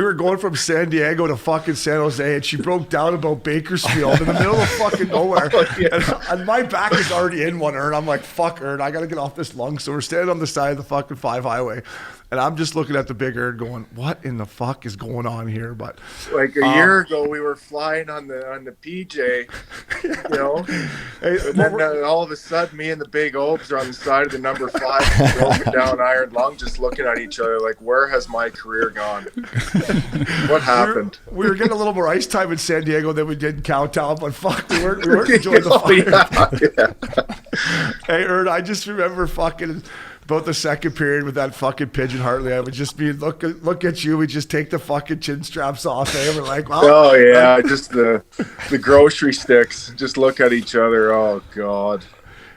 were going from San Diego to fucking San Jose, and she broke down about Bakersfield in the middle of fucking nowhere. And my back is already in one, Ern. I'm like, fuck, Ern, I got to get off this lung. So we're standing on the side of the fucking 5 highway. And I'm just looking at the Big Ern going, what in the fuck is going on here? But like a year ago, we were flying on the PJ, you know. hey, And then all of a sudden, me and the big Obes are on the side of the number 5, broken down iron lung, just looking at each other like, where has my career gone? What happened? we were getting a little more ice time in San Diego than we did in Cowtown, but fuck, we weren't enjoying the fire. Hey, Ern, I just remember fucking about the second period with that fucking Pigeon Hartley. I would just be, look at you. We just take the fucking chin straps off. And we're like, well, Oh yeah, just the grocery sticks. Just look at each other. Oh God.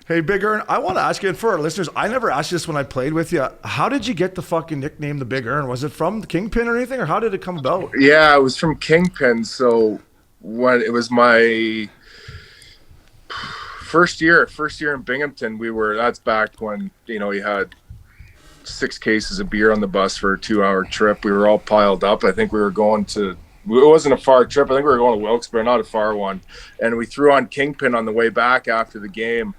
Hey, Big Ern, I want to ask you, and for our listeners, I never asked you this when I played with you. How did you get the fucking nickname the Big Ern? Was it from the Kingpin or anything, or how did it come about? Yeah, it was from Kingpin. So when it was my first year in Binghamton, that's back when, you know, you had 6 cases of beer on the bus for a 2-hour trip. We were all piled up. I think we were going to, it wasn't a far trip. I think we were going to Wilkes-Barre, not a far one. And we threw on Kingpin on the way back after the game.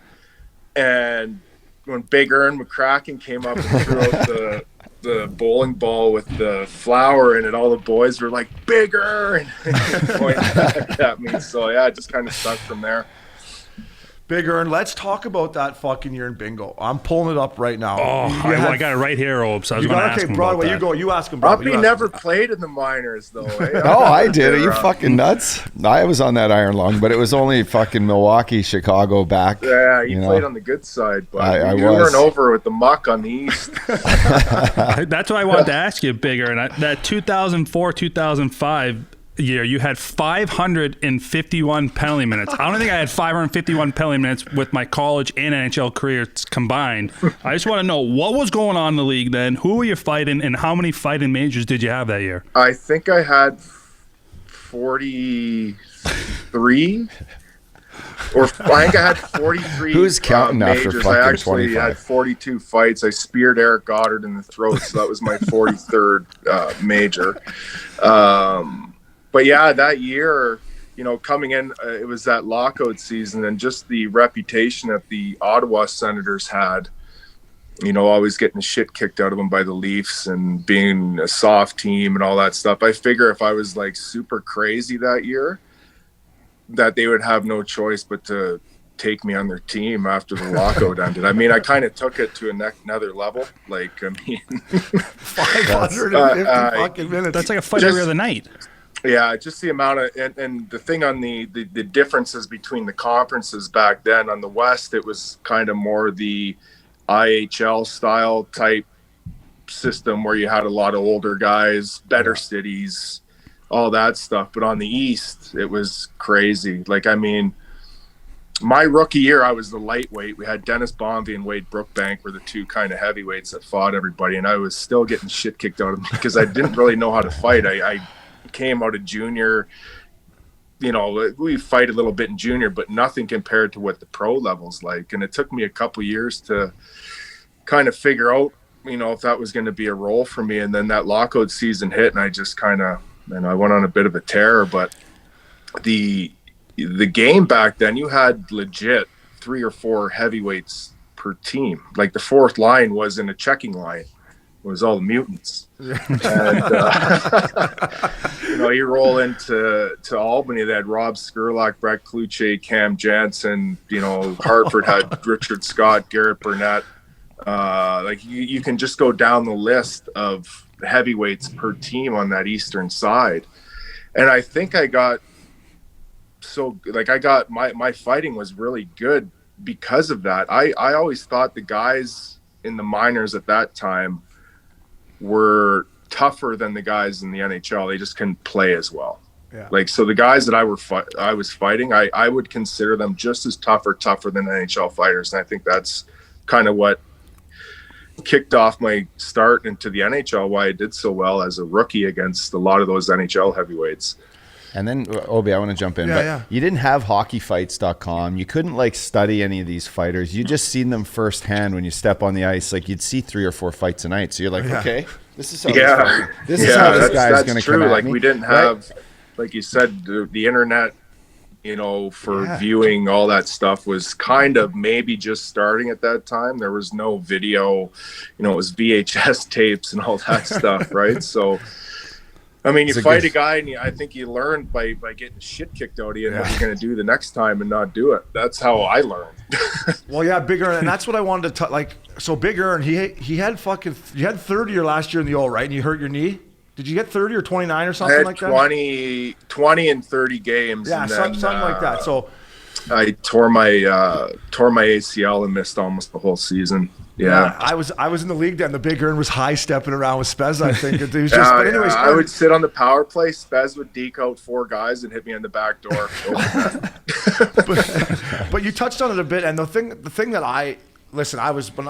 And when Big Ern McGrattan came up and threw out the bowling ball with the flower in it, all the boys were like, Big Ern, pointing at me. So yeah, it just kind of stuck from there. Big Ern, let's talk about that fucking year in bingo. I'm pulling it up right now. Oh, I got it right here, Obes. I was going to ask him Broadway, about that. you go. You ask him, Broadway. Uppy never played in the minors, though. Eh? Oh, I did. Are you fucking nuts? I was on that iron lung, but it was only fucking Milwaukee, Chicago back. Yeah, you played on the good side, but I you was. weren't over with the muck on the east. That's what I wanted to ask you, Big Ern. That 2004-2005 year, you had 551 penalty minutes. I don't think I had 551 penalty minutes with my college and NHL careers combined. I just want to know what was going on in the league then, who were you fighting, and how many fighting majors did you have that year? I think I had 43. Or I think I had 43. Who's counting after majors. fucking I actually 25? had 42 fights. I speared Eric Goddard in the throat, so that was my 43rd major. But yeah, that year, you know, coming in, it was that lockout season, and just the reputation that the Ottawa Senators had, you know, always getting the shit kicked out of them by the Leafs and being a soft team and all that stuff. I figure if I was like super crazy that year, that they would have no choice but to take me on their team after the lockout ended. I mean, I kind of took it to another level. Like, I mean, 550 fucking minutes. That's like a fight every other night. Yeah, just the amount of, and the thing on the differences between the conferences back then. On the West, it was kind of more the IHL style type system where you had a lot of older guys, better cities, all that stuff. But on the East, it was crazy. Like, I mean, my rookie year, I was the lightweight. We had Dennis Bonvie and Wade Brookbank were the two kind of heavyweights that fought everybody, and I was still getting shit kicked out of me because I didn't really know how to fight. I came out of junior, you know, we fight a little bit in junior, but nothing compared to what the pro level's like. And it took me a couple years to kind of figure out, you know, if that was going to be a role for me. And then that lockout season hit, and I just kind of, and I went on a bit of a tear. But the game back then, you had legit 3 or 4 heavyweights per team. Like the fourth line was in a checking line. It was all the mutants. And, you know, you roll into Albany, they had Rob Skurlock, Brett Kluche, Cam Jansen, you know, Hartford had Richard Scott, Garrett Burnett. Like you can just go down the list of heavyweights per team on that eastern side. And I think I got my fighting was really good because of that. I always thought the guys in the minors at that time were tougher than the guys in the NHL. They just couldn't play as well. Yeah. Like, so the guys that I was fighting, I would consider them just as tougher than NHL fighters. And I think that's kind of what kicked off my start into the NHL, why I did so well as a rookie against a lot of those NHL heavyweights. And then, Obi, I want to jump in. You didn't have hockeyfights.com. You couldn't like study any of these fighters. You just seen them firsthand when you step on the ice. Like you'd see 3 or 4 fights a night. So you're like, okay, this is how this guy's going to come at like me. We didn't have, like you said, the internet, you know, for viewing all that stuff was kind of maybe just starting at that time. There was no video, you know, it was VHS tapes and all that stuff, right? So, I mean, you fight a guy, and I think you learn by getting shit kicked out of you and what you're going to do the next time and not do it. That's how I learned. Well, yeah, Big Ern, and that's what I wanted to like. So Big Ern, he had 30 your last year in the O, right? And you hurt your knee. Did you get 30 or 29 or something like that? 20 and 30 games. Yeah, and then, something like that. So I tore my ACL and missed almost the whole season. Yeah. I was in the league then. The Big Ern was high stepping around with Spez, I think. It was just, but anyways, I would sit on the power play. Spez would deke out 4 guys and hit me in the back door. but you touched on it a bit, and the thing that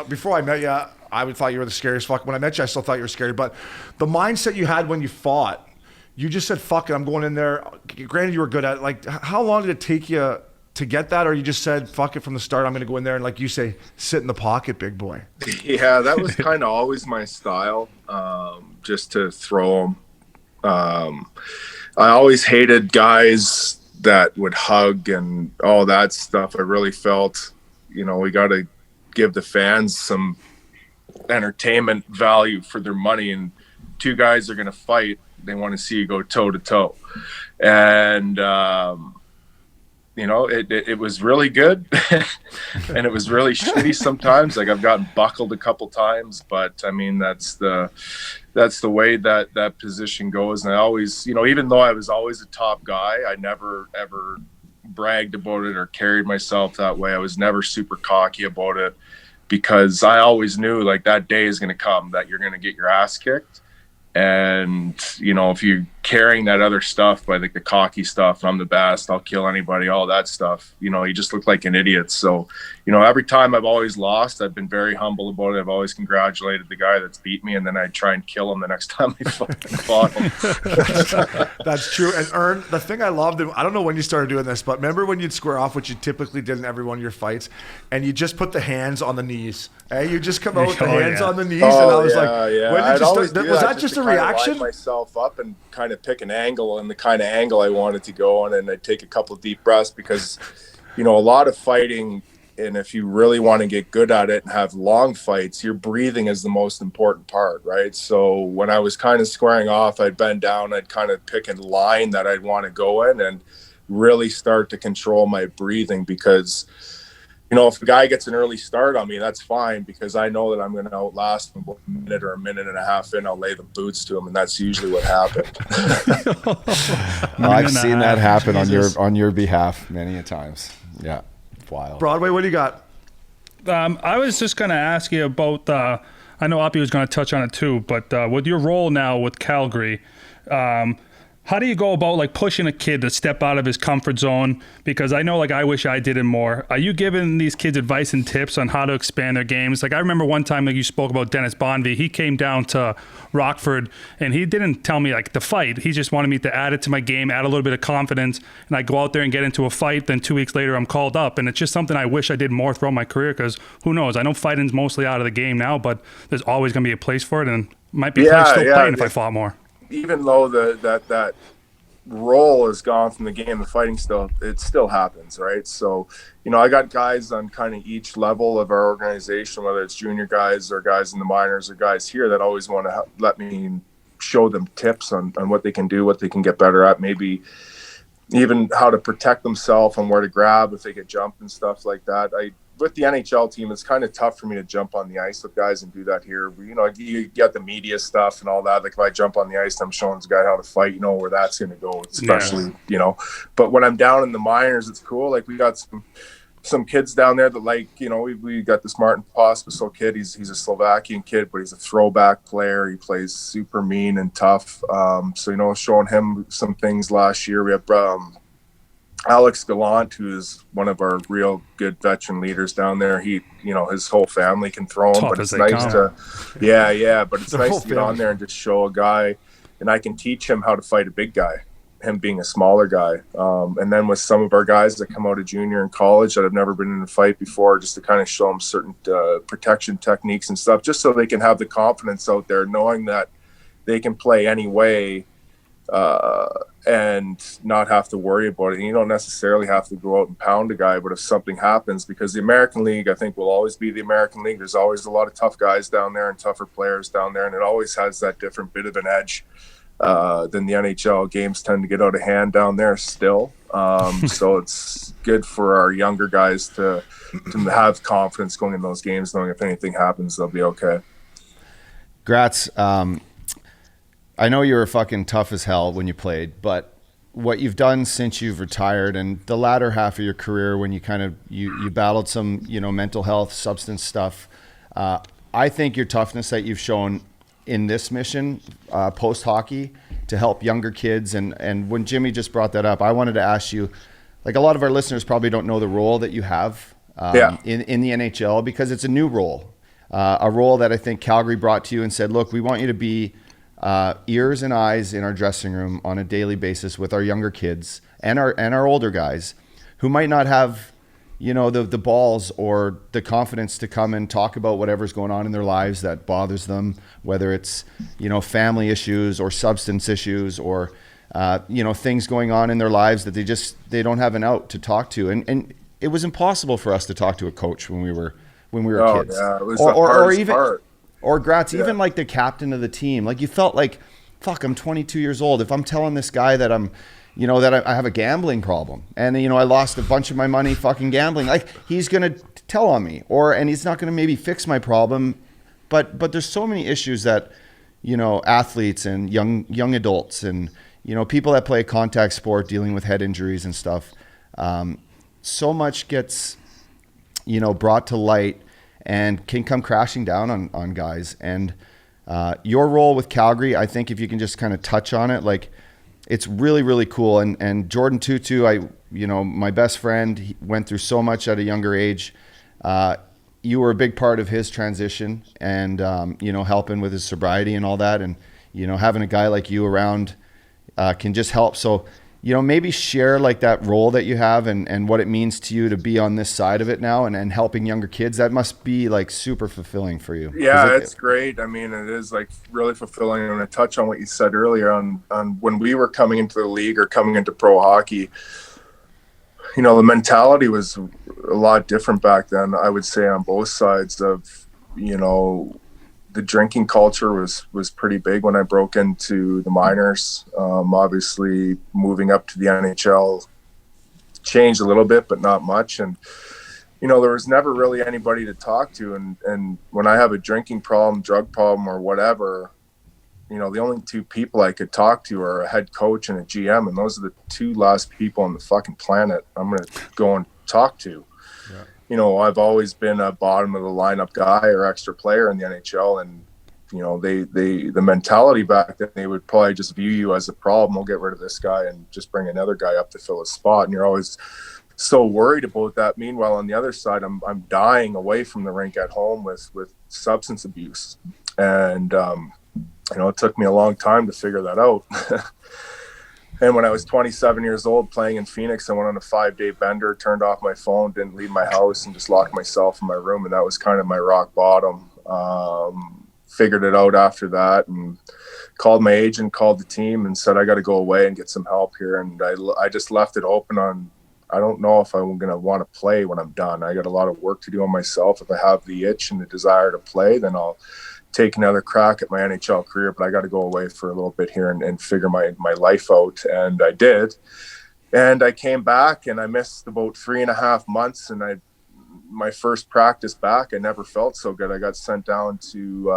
before I met you, I thought you were the scariest fuck. When I met you, I still thought you were scary. But the mindset you had when you fought, you just said, fuck it, I'm going in there. Granted, you were good at it. Like, how long did it take you to get that? Or you just said, fuck it from the start, I'm going to go in there and, like you say, sit in the pocket, big boy? Yeah, that was kind of always my style, just to throw them. I always hated guys that would hug and all that stuff. I really felt, you know, we got to give the fans some entertainment value for their money, and 2 guys are going to fight. They want to see you go toe to toe. And, you know, it was really good and it was really shitty sometimes. Like I've gotten buckled a couple times, but I mean, that's the way that position goes. And I always, you know, even though I was always a top guy, I never ever bragged about it or carried myself that way. I was never super cocky about it because I always knew like that day is going to come that you're going to get your ass kicked. And, you know, if you carrying that other stuff, by like the cocky stuff, I'm the best, I'll kill anybody, all that stuff, you know, you just look like an idiot. So, you know, every time I've always lost, I've been very humble about it. I've always congratulated the guy that's beat me, and then I try and kill him the next time I fucking fought him. That's true. And Ern, the thing I loved, I don't know when you started doing this, but remember when you'd square off, which you typically did in every one of your fights, and you just put the hands on the knees. Hey, you just come out with the hands on the knees, and I was when did you start? Was that just a reaction? Line myself up and kind of pick an angle, and the kind of angle I wanted to go on, and I'd take a couple of deep breaths, because, you know, a lot of fighting, and if you really want to get good at it and have long fights, your breathing is the most important part, right? So when I was kind of squaring off, I'd bend down, I'd kind of pick a line that I'd want to go in and really start to control my breathing, because, you know, if a guy gets an early start on me, that's fine, because I know that I'm going to outlast him a minute or a minute and a half in. I'll lay the boots to him, and that's usually what happened. I've seen that happen on your behalf many a times. Yeah, wild. Broadway, what do you got? I was just going to ask you about. I know Oppie was going to touch on it too, but with your role now with Calgary. How do you go about like pushing a kid to step out of his comfort zone? Because I know, like, I wish I did it more. Are you giving these kids advice and tips on how to expand their games? Like, I remember one time, like, you spoke about Dennis Bonvie. He came down to Rockford, and he didn't tell me like to fight. He just wanted me to add it to my game, add a little bit of confidence, and I go out there and get into a fight. Then 2 weeks later, I'm called up, and it's just something I wish I did more throughout my career. Because who knows? I know fighting's mostly out of the game now, but there's always going to be a place for it, and might be a place still playing if I fought more. Even though that role is gone from the game, the fighting still happens, right? So, you know, I got guys on kind of each level of our organization, whether it's junior guys or guys in the minors or guys here, that always want to let me show them tips on what they can do, what they can get better at, maybe even how to protect themselves and where to grab if they get jumped and stuff like that. With the NHL team, it's kind of tough for me to jump on the ice with guys and do that here. You know, you get the media stuff and all that. Like, if I jump on the ice, I'm showing this guy how to fight, you know where that's going to go, especially, you know. But when I'm down in the minors, it's cool. Like, we got some kids down there that, like, you know, we got this Martin Pospisil kid. He's a Slovakian kid, but he's a throwback player. He plays super mean and tough. So, you know, showing him some things last year. We have Alex Gallant, who is one of our real good veteran leaders down there. He, you know, his whole family can throw him, but it's nice to, but it's nice to get on there and just show a guy, and I can teach him how to fight a big guy, him being a smaller guy. And then with some of our guys that come out of junior and college that have never been in a fight before, just to kind of show them certain protection techniques and stuff, just so they can have the confidence out there, knowing that they can play any way, and not have to worry about it. And you don't necessarily have to go out and pound a guy, but if something happens, because the American League, I think, will always be the American League. There's always a lot of tough guys down there and tougher players down there, and it always has that different bit of an edge than the NHL. Games tend to get out of hand down there still. So it's good for our younger guys to have confidence going in those games, knowing if anything happens, they'll be okay. Gratz, I know you were fucking tough as hell when you played, but what you've done since you've retired and the latter half of your career, when you kind of you battled some, you know, mental health, substance stuff, I think your toughness that you've shown in this mission post hockey to help younger kids, and when Jimmy just brought that up, I wanted to ask you, like, a lot of our listeners probably don't know the role that you have in the NHL, because it's a new role, a role that I think Calgary brought to you and said, look, we want you to be ears and eyes in our dressing room on a daily basis with our younger kids and our older guys who might not have, you know, the balls or the confidence to come and talk about whatever's going on in their lives that bothers them, whether it's, you know, family issues or substance issues or, you know, things going on in their lives that they don't have an out to talk to. And it was impossible for us to talk to a coach when we were kids. Yeah, it was the hardest part. Or Gratz, even like the captain of the team, like you felt like, fuck, I'm 22 years old. If I'm telling this guy that I'm, you know, that I have a gambling problem and, you know, I lost a bunch of my money fucking gambling, like he's going to tell on me and he's not going to maybe fix my problem. But there's so many issues that, you know, athletes and young adults and, you know, people that play contact sport dealing with head injuries and stuff. So much gets, you know, brought to light and can come crashing down on guys. And your role with Calgary, I think if you can just kind of touch on it, like it's really, really cool. And Jordan Tutu, my best friend, he went through so much at a younger age. You were a big part of his transition and, helping with his sobriety and all that. And, having a guy like you around can just help. So, maybe share like that role that you have and what it means to you to be on this side of it now and helping younger kids. That must be like super fulfilling for you. Yeah, it's great. I mean, it is like really fulfilling. I'm going to touch on what you said earlier on when we were coming into the league or coming into pro hockey. The mentality was a lot different back then, I would say, on both sides of, the drinking culture was pretty big when I broke into the minors. Obviously, moving up to the NHL changed a little bit, but not much. And, there was never really anybody to talk to. And when I have a drinking problem, drug problem, or whatever, the only two people I could talk to are a head coach and a GM. And those are the two last people on the fucking planet I'm going to go and talk to. Yeah. I've always been a bottom of the lineup guy or extra player in the NHL. And, the mentality back then, they would probably just view you as a problem. We'll get rid of this guy and just bring another guy up to fill a spot. And you're always so worried about that. Meanwhile, on the other side, I'm dying away from the rink at home with substance abuse. And, it took me a long time to figure that out. And when I was 27 years old playing in Phoenix, I went on a 5-day bender, turned off my phone, didn't leave my house, and just locked myself in my room. And that was kind of my rock bottom. Figured it out after that and called my agent, called the team and said, I got to go away and get some help here. And I just left it open on, I don't know if I'm going to want to play when I'm done. I got a lot of work to do on myself. If I have the itch and the desire to play, then I'll take another crack at my NHL career, but I got to go away for a little bit here and figure my life out. And I did. And I came back and I missed about 3.5 months. And my first practice back, I never felt so good. I got sent down to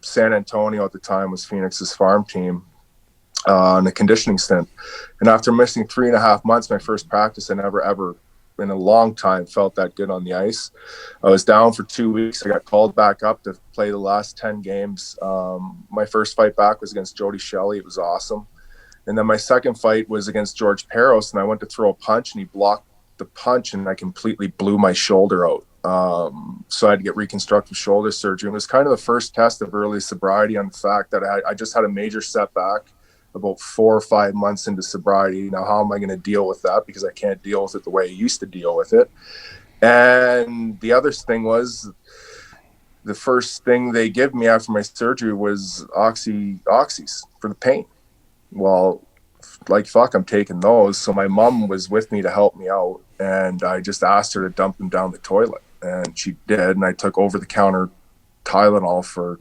San Antonio at the time, was Phoenix's farm team, on a conditioning stint. And after missing 3.5 months, my first practice, I never ever in a long time felt that good on the ice. I was down for 2 weeks. I got called back up to play the last 10 games. My first fight back was against Jody Shelley. It was awesome. And then my second fight was against George Peros, and I went to throw a punch and he blocked the punch and I completely blew my shoulder out. So I had to get reconstructive shoulder surgery. It was kind of the first test of early sobriety on the fact that I just had a major setback about 4 or 5 months into sobriety. Now, how am I going to deal with that? Because I can't deal with it the way I used to deal with it. And the other thing was, the first thing they give me after my surgery was oxys for the pain. Well, like, fuck, I'm taking those. So my mom was with me to help me out. And I just asked her to dump them down the toilet. And she did. And I took over-the-counter Tylenol for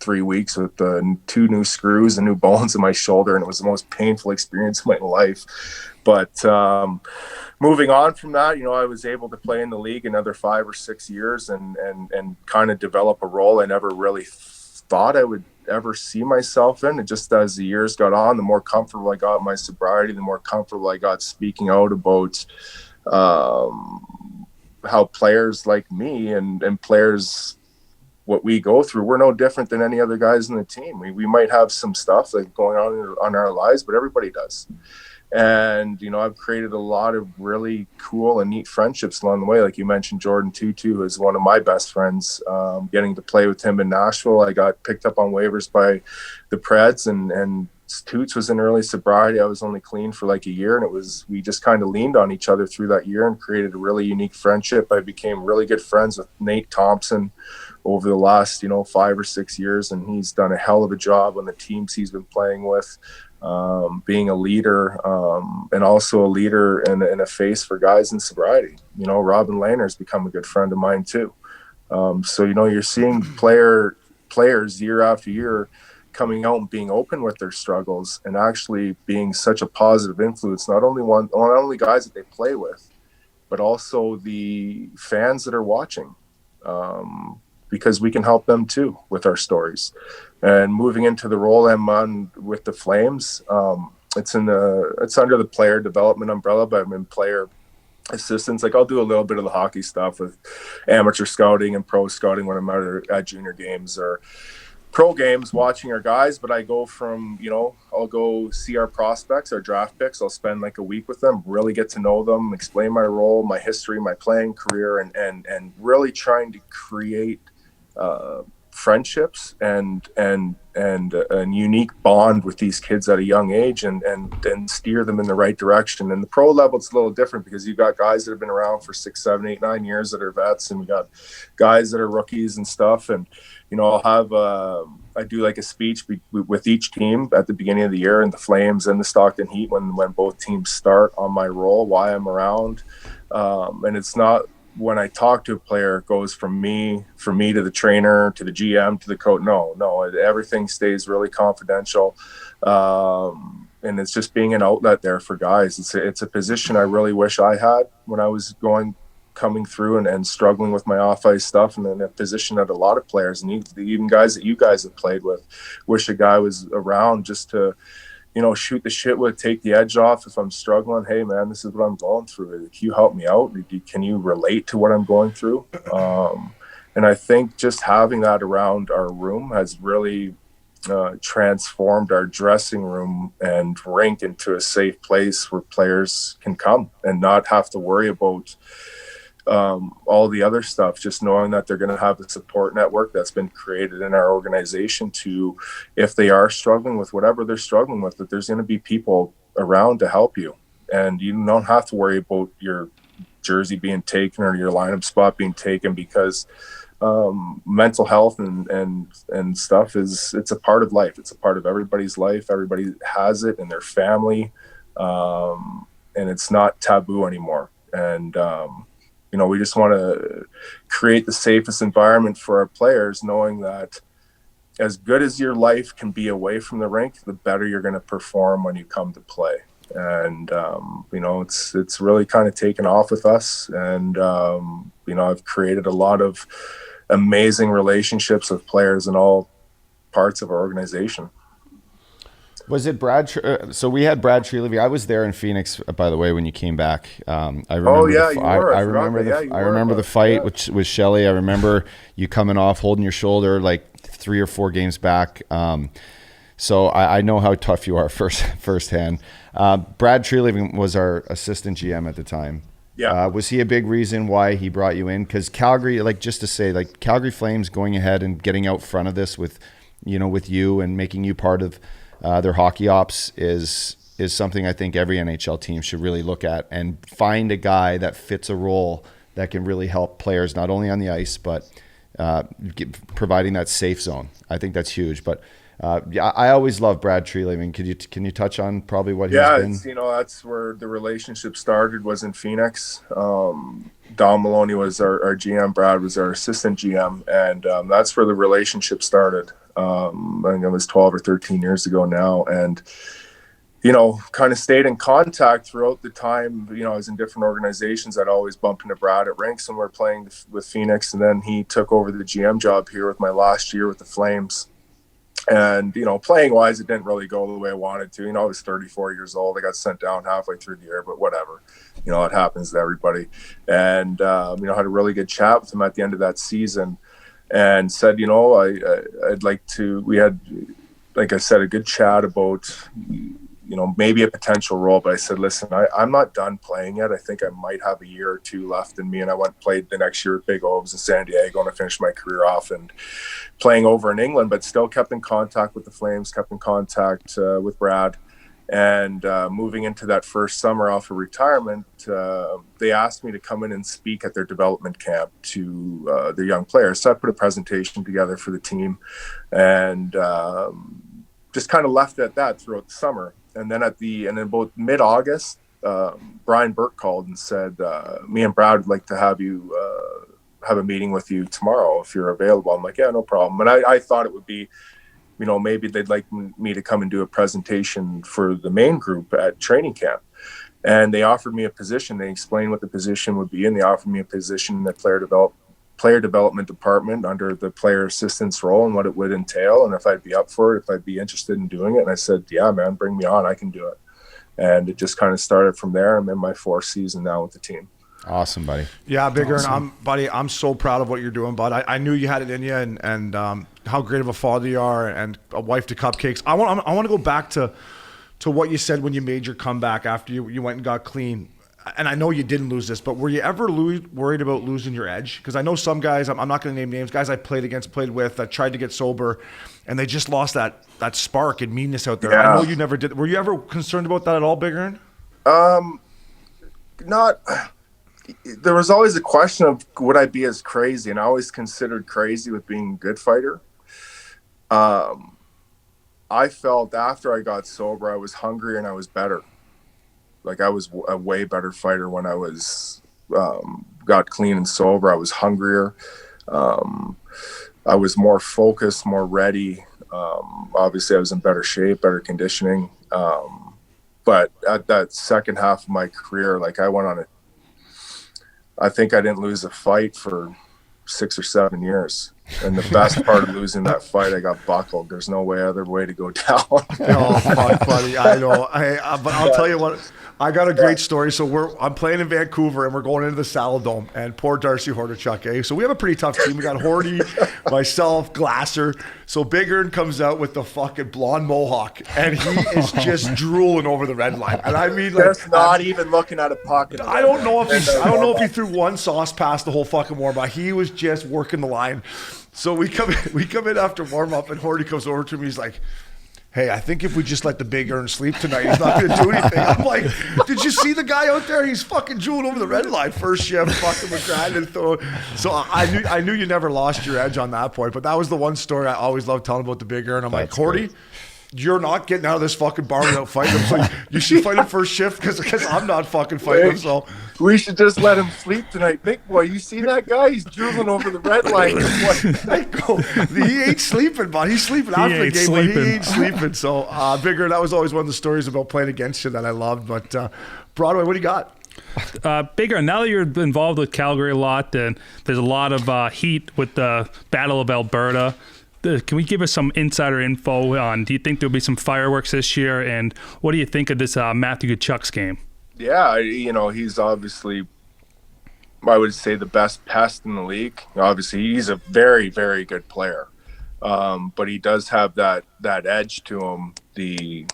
3 weeks with 2 new screws and new bones in my shoulder, and it was the most painful experience of my life. But moving on from that, I was able to play in the league another 5 or 6 years and kind of develop a role I never really thought I would ever see myself in. And just as the years got on, the more comfortable I got in my sobriety, the more comfortable I got speaking out about how players like me and players, what we go through, we're no different than any other guys in the team. We might have some stuff like going on our lives, but everybody does. And, I've created a lot of really cool and neat friendships along the way. Like you mentioned, Jordan Tutu is one of my best friends. Getting to play with him in Nashville, I got picked up on waivers by the Preds, and Toots was in early sobriety. I was only clean for like a year, and we just kind of leaned on each other through that year and created a really unique friendship. I became really good friends with Nate Thompson over the last 5 or 6 years, and he's done a hell of a job on the teams he's been playing with, being a leader, and also a leader and a face for guys in sobriety. Robin Lehner's become a good friend of mine too. So you're seeing players year after year coming out and being open with their struggles and actually being such a positive influence, not only guys that they play with, but also the fans that are watching. Because we can help them too with our stories. And moving into the role I'm on with the Flames, it's under the player development umbrella, but I'm in player assistance. Like, I'll do a little bit of the hockey stuff with amateur scouting and pro scouting when I'm out at junior games, or pro games watching our guys, but I go from, I'll go see our prospects, our draft picks. I'll spend like a week with them, really get to know them, explain my role, my history, my playing career, and really trying to create friendships and a unique bond with these kids at a young age, and steer them in the right direction. And the pro level, it's a little different because you've got guys that have been around for 6, 7, 8, 9 years that are vets, and we got guys that are rookies and stuff. And I'll have I do like a speech with each team at the beginning of the year, and the Flames and the Stockton Heat when both teams start, on my role, why I'm around. And it's not, when I talk to a player, it goes from me to the trainer, to the GM, to the coach. No, everything stays really confidential. And it's just being an outlet there for guys. It's a position I really wish I had when I was coming through and struggling with my off-ice stuff, and then a position that a lot of players, and even guys that you guys have played with, wish a guy was around just to, shoot the shit with, take the edge off. If I'm struggling, hey man, this is what I'm going through. Can you help me out? Can you relate to what I'm going through? And I think just having that around our room has really transformed our dressing room and rink into a safe place where players can come and not have to worry about all the other stuff, just knowing that they're going to have a support network that's been created in our organization to, if they are struggling with whatever they're struggling with, that there's going to be people around to help you. And you don't have to worry about your jersey being taken or your lineup spot being taken, because mental health and stuff it's a part of life. It's a part of everybody's life. Everybody has it in their family. And it's not taboo anymore. And, we just want to create the safest environment for our players, knowing that as good as your life can be away from the rink, the better you're going to perform when you come to play. And, it's really kind of taken off with us. And, I've created a lot of amazing relationships with players in all parts of our organization. Was it Brad? So we had Brad Trelivy. I was there in Phoenix, by the way, when you came back. I remember. Oh yeah, you were. I remember the fight with Shelley. I remember you coming off, holding your shoulder like 3 or 4 games back. So I know how tough you are firsthand. Brad Trelivy was our assistant GM at the time. Yeah. Was he a big reason why he brought you in? Because Calgary, Calgary Flames going ahead and getting out front of this with you and making you part of their hockey ops is something I think every NHL team should really look at, and find a guy that fits a role that can really help players, not only on the ice, but providing that safe zone. I think that's huge. But I always love Brad Trelivy. I mean, can you touch on probably what he's been? Yeah, that's where the relationship started, was in Phoenix. Don Maloney was our GM, Brad was our assistant GM, and that's where the relationship started. I think it was 12 or 13 years ago now, and kind of stayed in contact throughout the time. I was in different organizations. I'd always bump into Brad at rinks when we were playing with Phoenix, and then he took over the GM job here with my last year with the Flames. And playing wise, it didn't really go the way I wanted to. I was 34 years old. I got sent down halfway through the year, but whatever. It happens to everybody. And had a really good chat with him at the end of that season, and said, I'd like to. We had, like I said, a good chat about maybe a potential role. But I said, listen, I'm not done playing yet. I think I might have a year or 2 left in me. And I went and played the next year at Big Ovs in San Diego, and I finished my career off and playing over in England, but still kept in contact with the Flames, kept in contact with Brad. And moving into that first summer off of retirement, they asked me to come in and speak at their development camp to their young players. So I put a presentation together for the team, and just kind of left it at that throughout the summer. And then about mid-August, Brian Burke called and said, me and Brad would like to have you have a meeting with you tomorrow if you're available. I'm like, yeah, no problem. And I thought it would be, maybe they'd like me to come and do a presentation for the main group at training camp. And they offered me a position. They explained what the position would be, and they offered me a position in the player development department under the player assistance role and what it would entail, and if I'd be up for it, if I'd be interested in doing it. And I said, yeah, man, bring me on. I can do it. And it just kind of started from there. I'm in my 4th season now with the team. Awesome, buddy. Yeah, Big Ern, I'm so proud of what you're doing, bud. I knew you had it in you, and how great of a father you are, and a wife to cupcakes. I want to go back to what you said when you made your comeback after you went and got clean. And I know you didn't lose this, but were you ever worried about losing your edge? Because I know some guys, I'm not going to name names, guys I played with that tried to get sober, and they just lost that spark and meanness out there. Yeah. I know you never did. Were you ever concerned about that at all, Big Ern? Not. There was always a question of would I be as crazy, and I always considered crazy with being a good fighter. I felt after I got sober, I was hungrier and I was better. Like I was a way better fighter when I was got clean and sober. I was hungrier. I was more focused, more ready. Obviously, I was in better shape, better conditioning. But at that second half of my career, like I went on it. I think I didn't lose a fight for 6 or 7 years. And the best part of losing that fight, I got buckled. There's no other way to go down. Oh, fuck, buddy. I know. But I'll tell you what. I got a great story. So I'm playing in Vancouver, and we're going into the Saladome, and poor Darcy Hordichuk, eh? So we have a pretty tough team. We got Hordy, myself, Glasser. So Big Ern comes out with the fucking blonde mohawk, and he is just drooling over the red line. And I mean, like, just not even looking at a pocket. I don't know if he threw one sauce past the whole fucking warm up. He was just working the line. So we come in after warm up, and Hordy comes over to me. He's like, hey, I think if we just let the Big Ern sleep tonight, he's not going to do anything. I'm like, did you see the guy out there? He's fucking drooling over the red line. First shift, fucking McGrattan. So I knew you never lost your edge on that point. But that was the one story I always loved telling about the Big Ern. I'm like, Hordy, you're not getting out of this fucking bar without fighting him. So you should fight him first shift because I'm not fucking fighting him. So we should just let him sleep tonight. Big boy, you see that guy? He's drooling over the red line. He ain't sleeping, but he's sleeping after the game, but he ain't sleeping. So, Bigger, that was always one of the stories about playing against you that I loved. But Broadway, what do you got? Bigger, now that you're involved with Calgary a lot, and there's a lot of heat with the Battle of Alberta. Can we give us some insider info on, do you think there'll be some fireworks this year? And what do you think of this Matthew Tkachuk's game? Yeah, he's obviously, I would say, the best pest in the league. Obviously, he's a very, very good player. But he does have that edge to him, the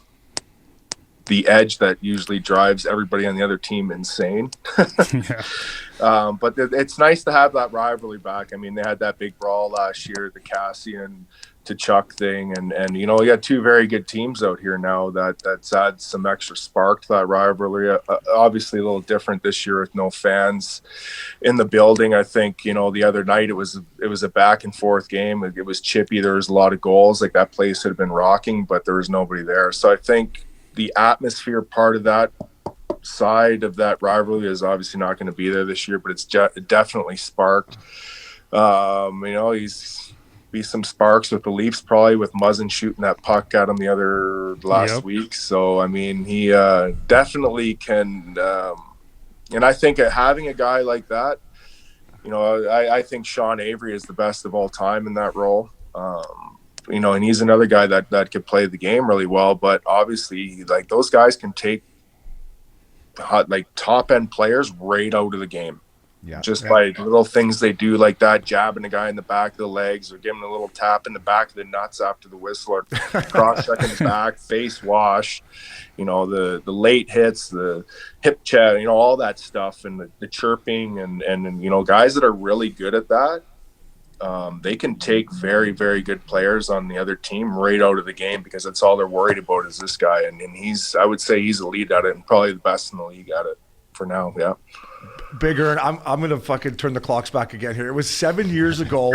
edge that usually drives everybody on the other team insane. Yeah. But it's nice to have that rivalry back. I mean, they had that big brawl last year, the Cassian to Chuck thing, and you got two very good teams out here now that's adds some extra spark to that rivalry. Obviously a little different this year with no fans in the building. I think the other night it was a back and forth game. It was chippy. There was a lot of goals. Like that place had been rocking, but there was nobody there. So I think the atmosphere part of that side of that rivalry is obviously not going to be there this year, but it's definitely sparked. He's be some sparks with the Leafs, probably with Missin shooting that puck at him the other last week. So I mean, he definitely can. And I think having a guy like that, I think Sean Avery is the best of all time in that role. And he's another guy that could play the game really well. But obviously, like those guys can take top end players right out of the game. Yeah, just by little things they do like that, jabbing a guy in the back of the legs or giving a little tap in the back of the nuts after the whistle, or cross-checking the back, face wash, the late hits, the hip chat, all that stuff, and the chirping, and guys that are really good at that, they can take very, very good players on the other team right out of the game because that's all they're worried about is this guy. And I would say he's elite at it and probably the best in the league at it for now, yeah. Bigger, and I'm going to fucking turn the clocks back again here. It was 7 years ago.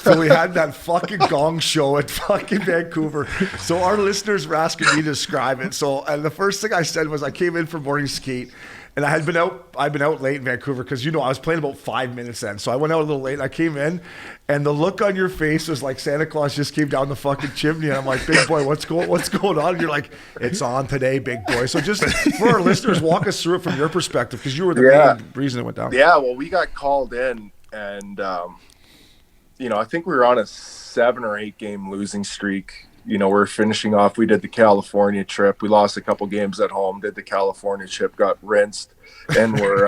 So we had that fucking gong show at fucking Vancouver. So our listeners were asking me to describe it. So and the first thing I said was I came in for morning skate. And I've been out late in Vancouver because, I was playing about 5 minutes then. So I went out a little late. I came in, and the look on your face was like Santa Claus just came down the fucking chimney. And I'm like, big boy, what's going on? And you're like, it's on today, big boy. So just for our listeners, walk us through it from your perspective because you were the main reason it went down. Yeah, well, we got called in, and, I think we were on a 7 or 8 game losing streak. We're finishing off. We did the California trip. We lost a couple games at home, did the California trip, got rinsed, and we're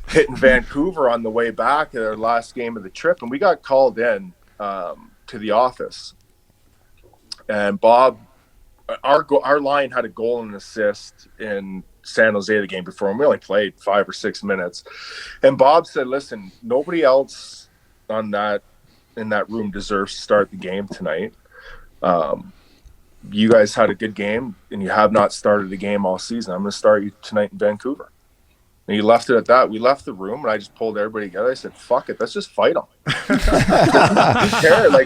hitting Vancouver on the way back at our last game of the trip, and we got called in to the office. And Bob, our line had a goal and an assist in San Jose the game before, and we only played 5 or 6 minutes. And Bob said, "Listen, nobody else in that room deserves to start the game tonight. You guys had a good game, and you have not started the game all season. I'm going to start you tonight in Vancouver." And he left it at that. We left the room, and I just pulled everybody together. I said, "Fuck it, let's just fight them."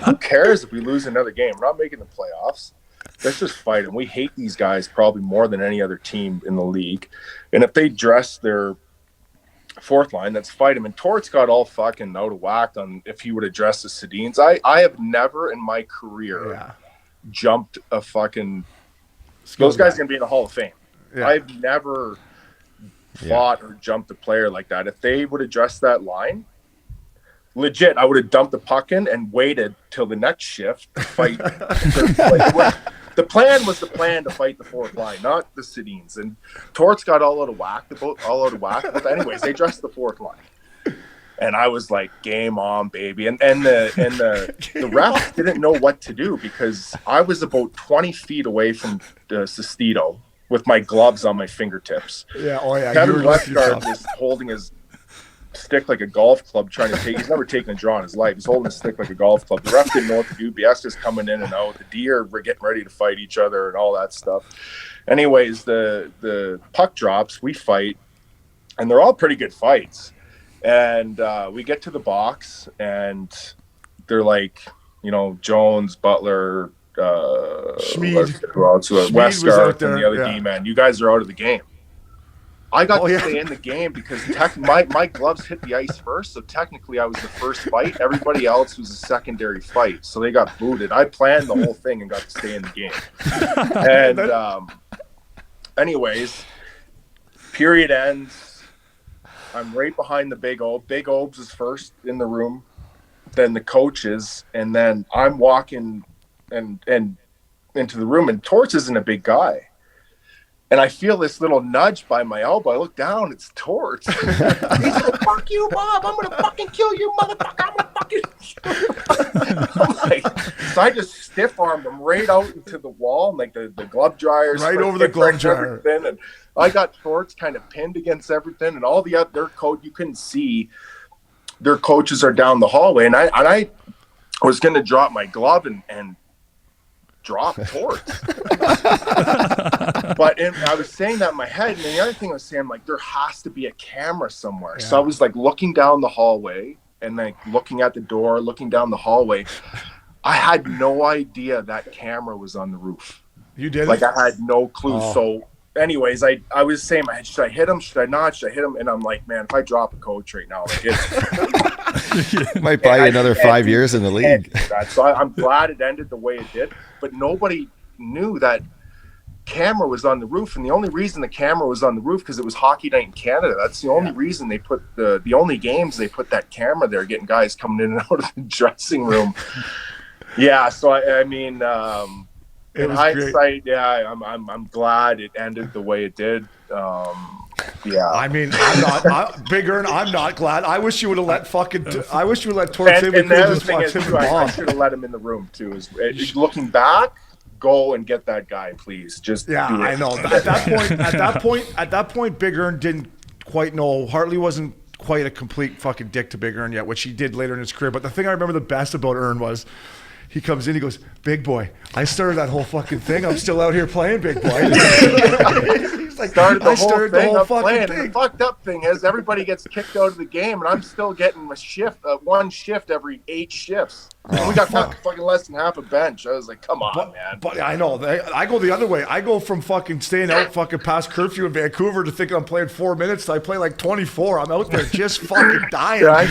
Who cares if we lose another game? We're not making the playoffs. Let's just fight them. We hate these guys probably more than any other team in the league. And if they dress their fourth line, let's fight them. And Torts got all fucking out of whack on if he would have dressed the Sedins. I have never in my career jumped a fucking – those guys are going to be in the Hall of Fame. Yeah. I've never – fought or jumped a player like that. If they would have dressed that line, legit, I would have dumped the puck in and waited till the next shift to fight. The plan was to fight the fourth line, not the Sedins. And Torts got all out of whack. But anyways, they dressed the fourth line. And I was like, game on, baby. And the ref didn't know what to do because I was about 20 feet away from Sestito with my gloves on my fingertips. Yeah, oh yeah. Kevin Westgard was holding his stick like a golf club, trying to take. He's never taken a draw in his life. He's holding his stick like a golf club. The ref didn't know what to do. Biesca's coming in and out. The deer were getting ready to fight each other and all that stuff. Anyways, the puck drops. We fight, and they're all pretty good fights. And we get to the box, and they're like, Jones, Butler. Westgard and the other D-man. You guys are out of the game. I got to stay in the game because my gloves hit the ice first, so technically I was the first fight. Everybody else was a secondary fight, so they got booted. I planned the whole thing and got to stay in the game. And anyways, period ends. I'm right behind the Big Ob. Big Obs is first in the room, then the coaches, and then I'm walking and into the room, and Torts isn't a big guy, and I feel this little nudge by my elbow. I look down, it's Torts. He's like, "Fuck you, Bob! I'm gonna fucking kill you, motherfucker! I'm gonna fucking." I'm like, so I just stiff armed him right out into the wall, and like the glove dryers right over the glove dryer, and I got Torts kind of pinned against everything, and all the other you couldn't see. Their coaches are down the hallway, and I was gonna drop my glove and drop Torts. But I was saying that in my head, and the other thing I was saying, like, there has to be a camera somewhere. Yeah. So I was like looking down the hallway and like looking at the door, looking down the hallway. I had no idea that camera was on the roof. You did? Like, I had no clue. Oh. So anyways, I was saying, should I hit him? Should I not? Should I hit him? And I'm like, man, if I drop a coach right now, like it might buy you another 5 years in the league. So I'm glad it ended the way it did. But nobody knew that camera was on the roof, and the only reason the camera was on the roof because it was hockey night in Canada. That's the only reason they put the only games they put that camera there, getting guys coming in and out of the dressing room. Yeah, so I mean. In hindsight, great. I'm glad it ended the way it did. I mean, Big Ern, I'm not glad. I wish you would have let Torts in. And the other thing is, I should have let him in the room too. Looking back, go and get that guy, please. Just do it. I know. At that point, Big Ern didn't quite know. Hartley wasn't quite a complete fucking dick to Big Ern yet, which he did later in his career. But the thing I remember the best about Ern was, he comes in, he goes, "Big boy, I started that whole fucking thing. I'm still out here playing, big boy." He's like, started the whole fucking thing. And the fucked up thing is everybody gets kicked out of the game, and I'm still getting one shift every 8 shifts. We got fucking less than half a bench. I was like, come on, man. But I know. I go the other way. I go from fucking staying out fucking past curfew in Vancouver to thinking I'm playing 4 minutes. I play like 24. I'm out there just fucking dying. Yeah, I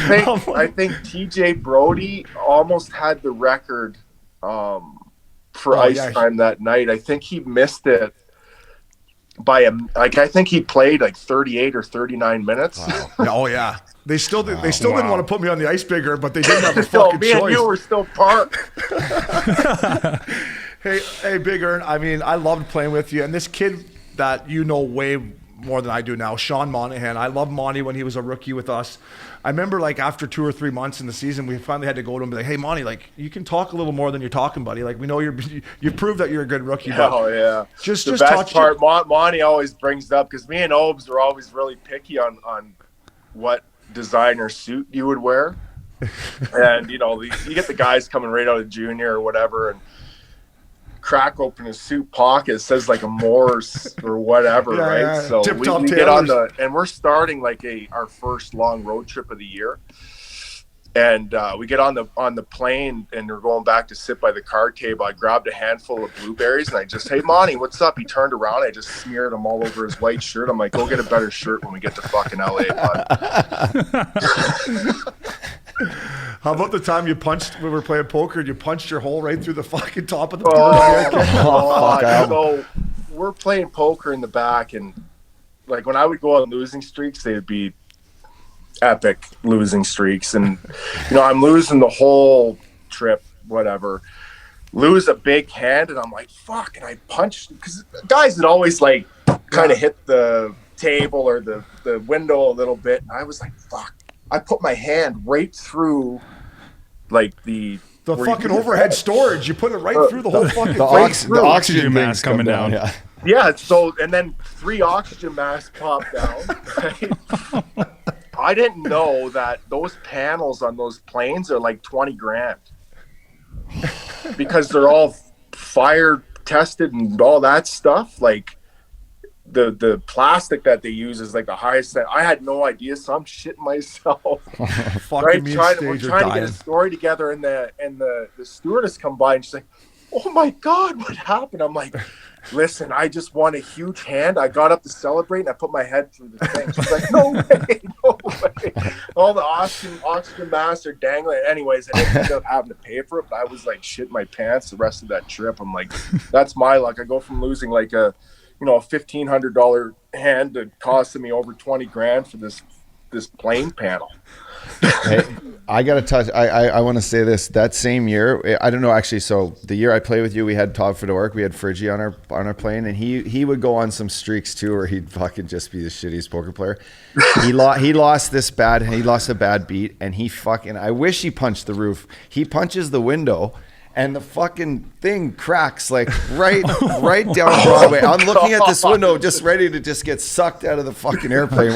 think TJ Brody almost had the record for ice time that night. I think he missed it by I think he played like 38 or 39 minutes. Wow. Oh yeah. They still didn't want to put me on the ice, Bigger, but they didn't have a fucking choice. Me and you were still parked. Hey, Big Ern, I mean, I loved playing with you, and this kid that you know way more than I do now. Sean Monahan. I love Monty when he was a rookie with us. I remember like after 2 or 3 months in the season, we finally had to go to him and be like, hey, Monty, like you can talk a little more than you're talking, buddy. Like we know you've proved that you're a good rookie. But oh yeah. Just the best touch part, Monty always brings it up because me and Obes were always really picky on what designer suit you would wear. And, you get the guys coming right out of junior or whatever and crack open his suit pocket. It says like a Morse or whatever, right? Yeah. So we get on and we're starting like our first long road trip of the year. And we get on the plane and we're going back to sit by the card table. I grabbed a handful of blueberries and I just, hey, Monty, what's up? He turned around. I just smeared them all over his white shirt. I'm like, go get a better shirt when we get to fucking LA, bud. How about the time when we were playing poker and you punched your hole right through the fucking top of the board? So we're playing poker in the back, and like when I would go on losing streaks, they would be epic losing streaks. And, I'm losing the whole trip, whatever. Lose a big hand, and I'm like, fuck, and I punched, because guys would always like kind of hit the table or the window a little bit, and I was like, fuck. I put my hand right through, like the fucking overhead storage. You put it right through the whole fucking the oxygen mask coming down. Yeah. So and then 3 oxygen masks popped down. Right? I didn't know that those panels on those planes are like $20,000 because they're all fire tested and all that stuff. Like. The plastic that they use is like the highest that I had no idea, so I'm shitting myself. Right? We're trying to get a story together, and the stewardess come by and she's like, "Oh my God, what happened?" I'm like, "Listen, I just won a huge hand. I got up to celebrate and I put my head through the thing." She's like, "No way, no way." All the oxygen masks are dangling. Anyways, I ended up having to pay for it, but I was like shitting my pants the rest of that trip. I'm like, that's my luck. I go from losing like a $1,500 hand that costed me over $20,000 for this plane panel. Hey, I got to touch. I want to say this. That same year, I don't know actually. So the year I played with you, we had Todd Fedoruk, we had Friggy on our plane, and he would go on some streaks too, where he'd fucking just be the shittiest poker player. He lost a bad beat, and I wish he punched the roof. He punches the window. And the fucking thing cracks like right down Broadway. I'm looking at this window, just ready to just get sucked out of the fucking airplane.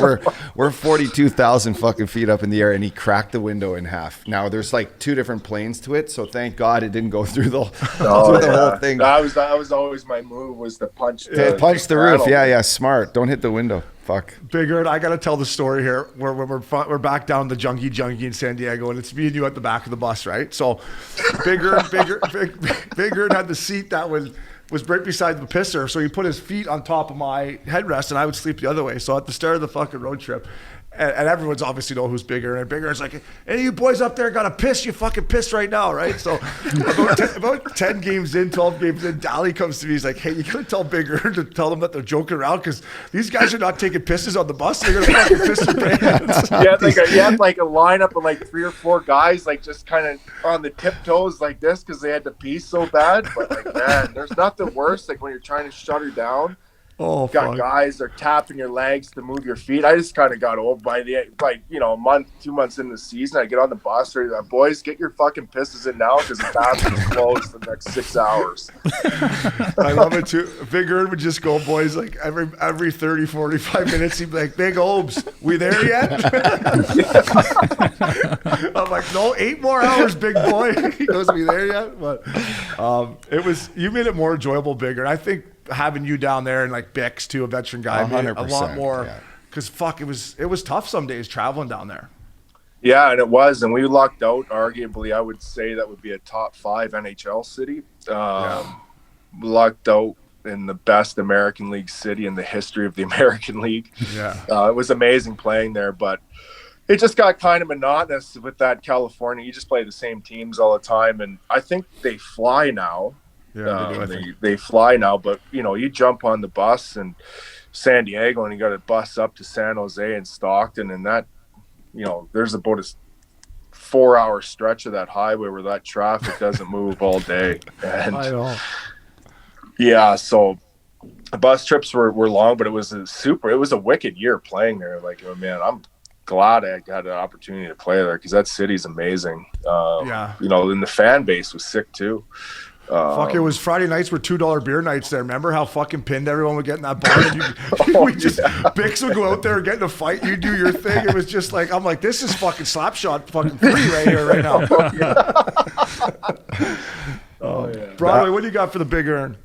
We're 42,000 fucking feet up in the air, and he cracked the window in half. Now there's like 2 different planes to it, so thank God it didn't go through the whole thing. That was always my move, was to punch the roof. Yeah, smart. Don't hit the window. Fuck. Big Ern, I got to tell the story here where we're back down the junkie in San Diego, and it's me and you at the back of the bus, right? So Big Ern had the seat that was right beside the pisser, so he put his feet on top of my headrest, and I would sleep the other way. So at the start of the fucking road trip, and everyone's obviously know who's Big Ern, and Big Ern's like, any of you boys up there got to piss? You fucking piss right now, right? So about 10 games in, 12 games in, Dally comes to me. He's like, hey, you got to tell Big Ern to tell them that they're joking around because these guys are not taking pisses on the bus. They're going to fucking piss their pants. You had like a lineup of like 3 or 4 guys like just kind of on the tiptoes like this because they had to pee so bad. But like, man, there's nothing worse like when you're trying to shut her down. Oh, got guys that are tapping your legs to move your feet. I just kind of got old by a month, 2 months into the season. I get on the bus, boys, get your fucking pisses in now because the bathroom's closed for the next 6 hours. I love it too. Big Ern would just go, boys, like every 30, 45 minutes, he'd be like, Big Obes, we there yet? I'm like, no, 8 more hours, big boy. He goes, we there yet? But you made it more enjoyable, Big Ern. I think having you down there and like Bix too, a veteran guy, made it a lot more because it was tough some days traveling down there. Yeah, and it was, and we lucked out. Arguably, I would say that would be a top 5 NHL city. Lucked out in the best American League city in the history of the American League. Yeah, it was amazing playing there, but it just got kind of monotonous with that California. You just play the same teams all the time, and I think they fly now. Yeah, they fly now, but you jump on the bus in San Diego and you got to bus up to San Jose and Stockton, and that there's about a 4-hour stretch of that highway where that traffic doesn't move all day. And I know. Yeah, so the bus trips were long, but it was a wicked year playing there. Like, oh, man, I'm glad I got an opportunity to play there because that city's amazing. You know, and the fan base was sick too. Fuck, it was Friday nights were $2 beer nights there. Remember how fucking pinned everyone would get in that bar? Bix would go out there and get in a fight. You do your thing. It was just like, I'm like, this is fucking Slapshot fucking 3 right here, right now. Broadway, what do you got for the Big Ern?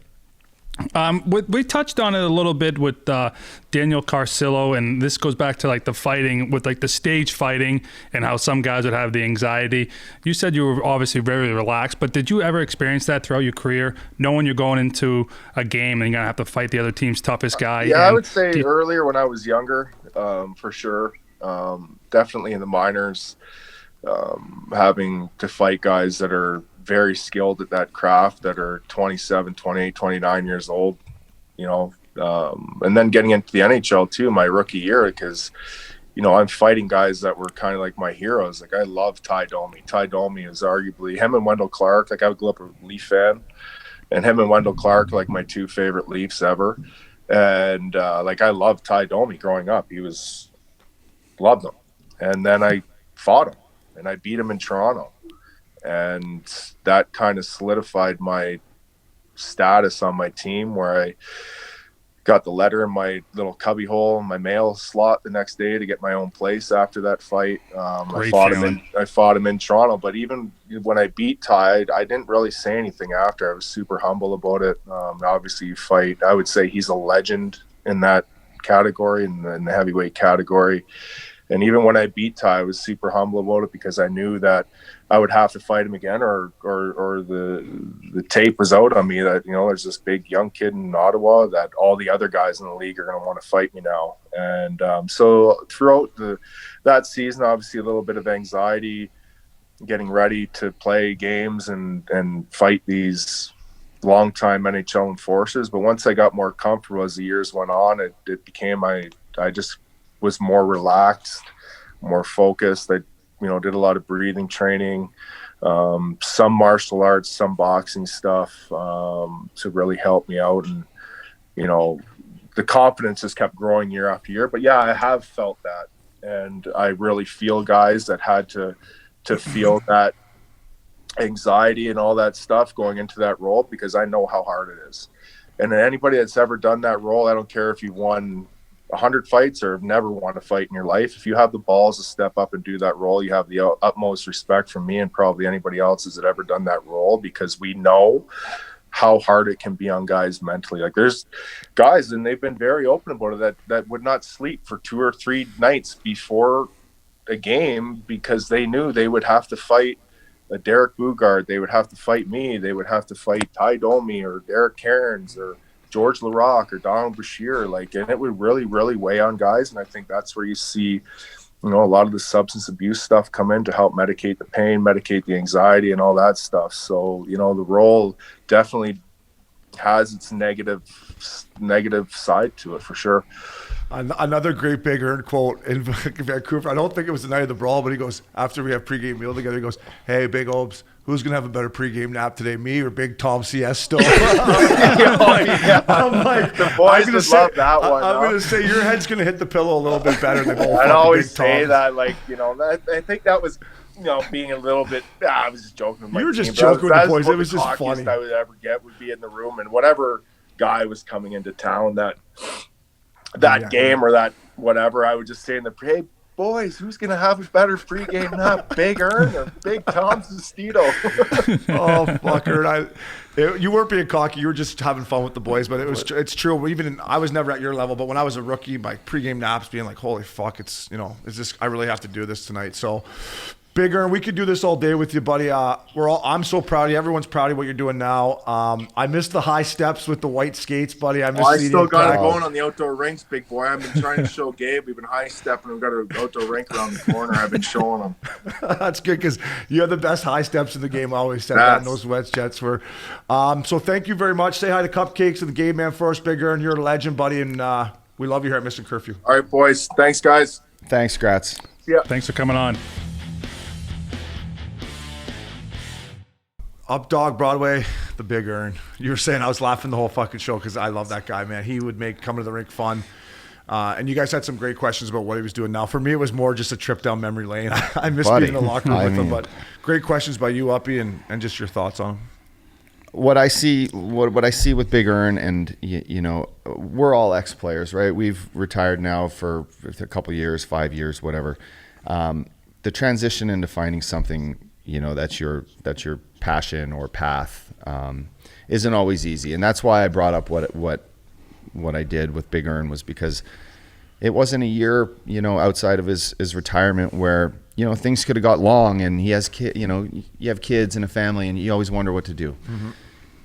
We touched on it a little bit with Daniel Carcillo, and this goes back to like the fighting with like the stage fighting and how some guys would have the anxiety. You said you were obviously very relaxed, but did you ever experience that throughout your career, knowing you're going into a game and you're gonna have to fight the other team's toughest guy? Yeah, I would say earlier when I was younger, for sure. Definitely in the minors, having to fight guys that are very skilled at that craft, that are 27, 28, 29 years old, you know, and then getting into the NHL too, my rookie year, because, you know, I'm fighting guys that were kind of like my heroes. Like, I love Ty Domi. Ty Domi is arguably, him and Wendell Clark, like I grew up a Leaf fan, and him and Wendell Clark, like my 2 favorite Leafs ever. And like, I loved Ty Domi growing up. Loved him. And then I fought him and I beat him in Toronto. And that kind of solidified my status on my team, where I got the letter in my little cubby hole in my mail slot the next day to get my own place after that fight. I fought him in Toronto, but even when I beat Ty, I didn't really say anything after. I was super humble about it. Obviously, you fight. I would say he's a legend in that category, in the heavyweight category. And even when I beat Ty, I was super humble about it because I knew that I would have to fight him again, or the tape was out on me that, you know, there's this big young kid in Ottawa that all the other guys in the league are going to want to fight me now. And so throughout that season, obviously a little bit of anxiety, getting ready to play games and fight these longtime NHL enforcers. But once I got more comfortable as the years went on, it became I just was more relaxed, more focused. I, you know, did a lot of breathing training, some martial arts, some boxing stuff, to really help me out. And, you know, the confidence just kept growing year after year. But yeah, I have felt that. And I really feel guys that had to feel that anxiety and all that stuff going into that role, because I know how hard it is. And anybody that's ever done that role, I don't care if you won 100 fights or have never won a fight in your life, if you have the balls to step up and do that role, you have the utmost respect from me and probably anybody else that's ever done that role, because we know how hard it can be on guys mentally. Like, there's guys, and they've been very open about it, that would not sleep for 2 or 3 nights before a game because they knew they would have to fight a Derek Bugard, they would have to fight me, they would have to fight Ty Domi or Derek Cairns or George Larocque or Donald Bashir, like, and it would really, really weigh on guys. And I think that's where you see, you know, a lot of the substance abuse stuff come in to help medicate the pain, medicate the anxiety and all that stuff. So, you know, the role definitely has its negative side to it for sure. Another great Big Ern quote in Vancouver. I don't think it was the night of the brawl, but he goes, after we have pregame meal together, he goes, "Hey, Big Obes, who's going to have a better pregame nap today, me or Big Tom Siesto?" I'm like, the boys would love that one. I'm going to say your head's going to hit the pillow a little bit better than both. I'd always say that, like, you know, I think that was, you know, being a little bit, I was just joking with my team. You were just joking with the boys. It was just funny. I would ever get would be in the room, and whatever guy was coming into town that game or that whatever, I would just say in the hey boys, who's gonna have a better pregame nap, Big Ern or Big Tom Sestito? Oh, fucker! You weren't being cocky. You were just having fun with the boys. But it's true. I was never at your level, but when I was a rookie, my pregame naps being like, holy fuck, it's, you know, is this? I really have to do this tonight. So. Big Ern, we could do this all day with you, buddy. I'm so proud of you. Everyone's proud of what you're doing now. I missed the high steps with the white skates, buddy. I still got it going on the outdoor rinks, big boy. I've been trying to show Gabe. We've been high stepping. We've got an outdoor rink around the corner. I've been showing him. That's good because you have the best high steps in the game. I always said that, and those wet jets were. So thank you very much. Say hi to Cupcakes and the Game Man for us, Big Ern. You're a legend, buddy, and we love you here at Missin Curfew. All right, boys. Thanks, guys. Thanks, Gratz. Yeah. Thanks for coming on. Up Dog Broadway, the Big Ern. You were saying I was laughing the whole fucking show because I love that guy, man. He would make coming to the rink fun. And you guys had some great questions about what he was doing now. For me, it was more just a trip down memory lane. I miss being in the locker room with him, but great questions by you, Uppy, and just your thoughts on him. What I see with Big Ern, and you know, we're all ex-players, right? We've retired now for a couple of years, 5 years, whatever. The transition into finding something, you know, that's your passion or path, isn't always easy, and that's why I brought up what I did with Big Ern, was because it wasn't a year, you know, outside of his retirement where, you know, things could have got long, and he has you know, you have kids and a family, and you always wonder what to do. Mm-hmm.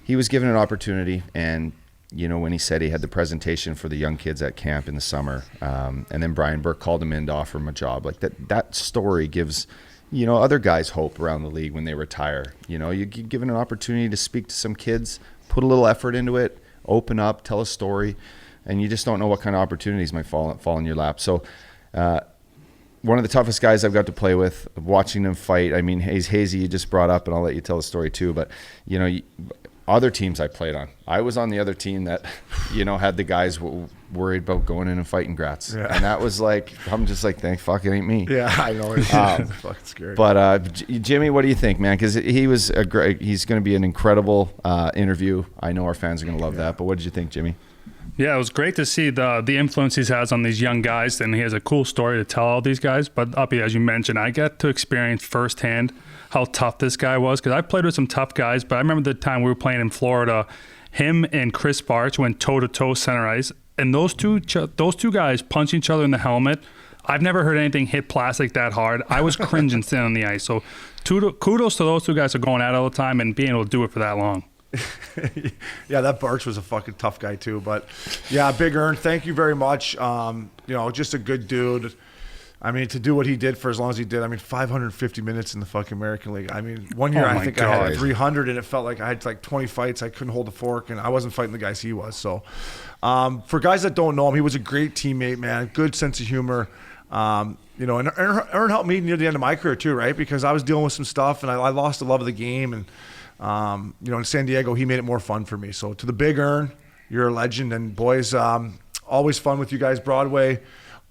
He was given an opportunity, and you know, when he said he had the presentation for the young kids at camp in the summer, and then Brian Burke called him in to offer him a job, like that story gives, you know, other guys hope around the league when they retire. You know, you're given an opportunity to speak to some kids, put a little effort into it, open up, tell a story, and you just don't know what kind of opportunities might fall in your lap. So one of the toughest guys I've got to play with, watching him fight. I mean, Hazy you just brought up, and I'll let you tell the story too, but you know, other teams I played on, I was on the other team that, you know, had the guys worried about going in and fighting Gratz. Yeah. And that was like, I'm just like, thank fuck, it ain't me. Yeah, I know. It's fucking scary. But Jimmy, what do you think, man? Because he's going to be an incredible interview. I know our fans are going to love that. But what did you think, Jimmy? Yeah, it was great to see the influence he has on these young guys, and he has a cool story to tell all these guys. But Uppy, as you mentioned, I got to experience firsthand how tough this guy was, because I played with some tough guys, but I remember the time we were playing in Florida, him and Chris Barch went toe-to-toe center ice, and those two guys punched each other in the helmet. I've never heard anything hit plastic that hard. I was cringing standing on the ice. So kudos to those two guys for going out all the time and being able to do it for that long. Yeah, that Barch was a fucking tough guy too. But yeah, Big Ern, thank you very much. You know, just a good dude. I mean, to do what he did for as long as he did, I mean, 550 minutes in the fucking American League. I mean, one year I think I had 300, and it felt like I had like 20 fights. I couldn't hold a fork, and I wasn't fighting the guys he was. So for guys that don't know him, he was a great teammate, man. Good sense of humor. You know, and Ern helped me near the end of my career too, right? Because I was dealing with some stuff, and I lost the love of the game. And, you know, in San Diego, he made it more fun for me. So to the Big Ern, you're a legend. And boys, always fun with you guys, Broadway.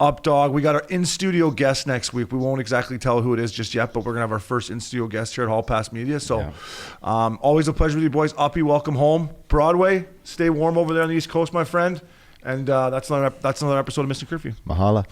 Up dog. We got our in-studio guest next week. We won't exactly tell who it is just yet, but we're going to have our first in-studio guest here at Hall Pass Media. So always a pleasure with you boys. Uppy, welcome home. Broadway, stay warm over there on the East Coast, my friend. And that's another episode of Missin Curfew. Mahala.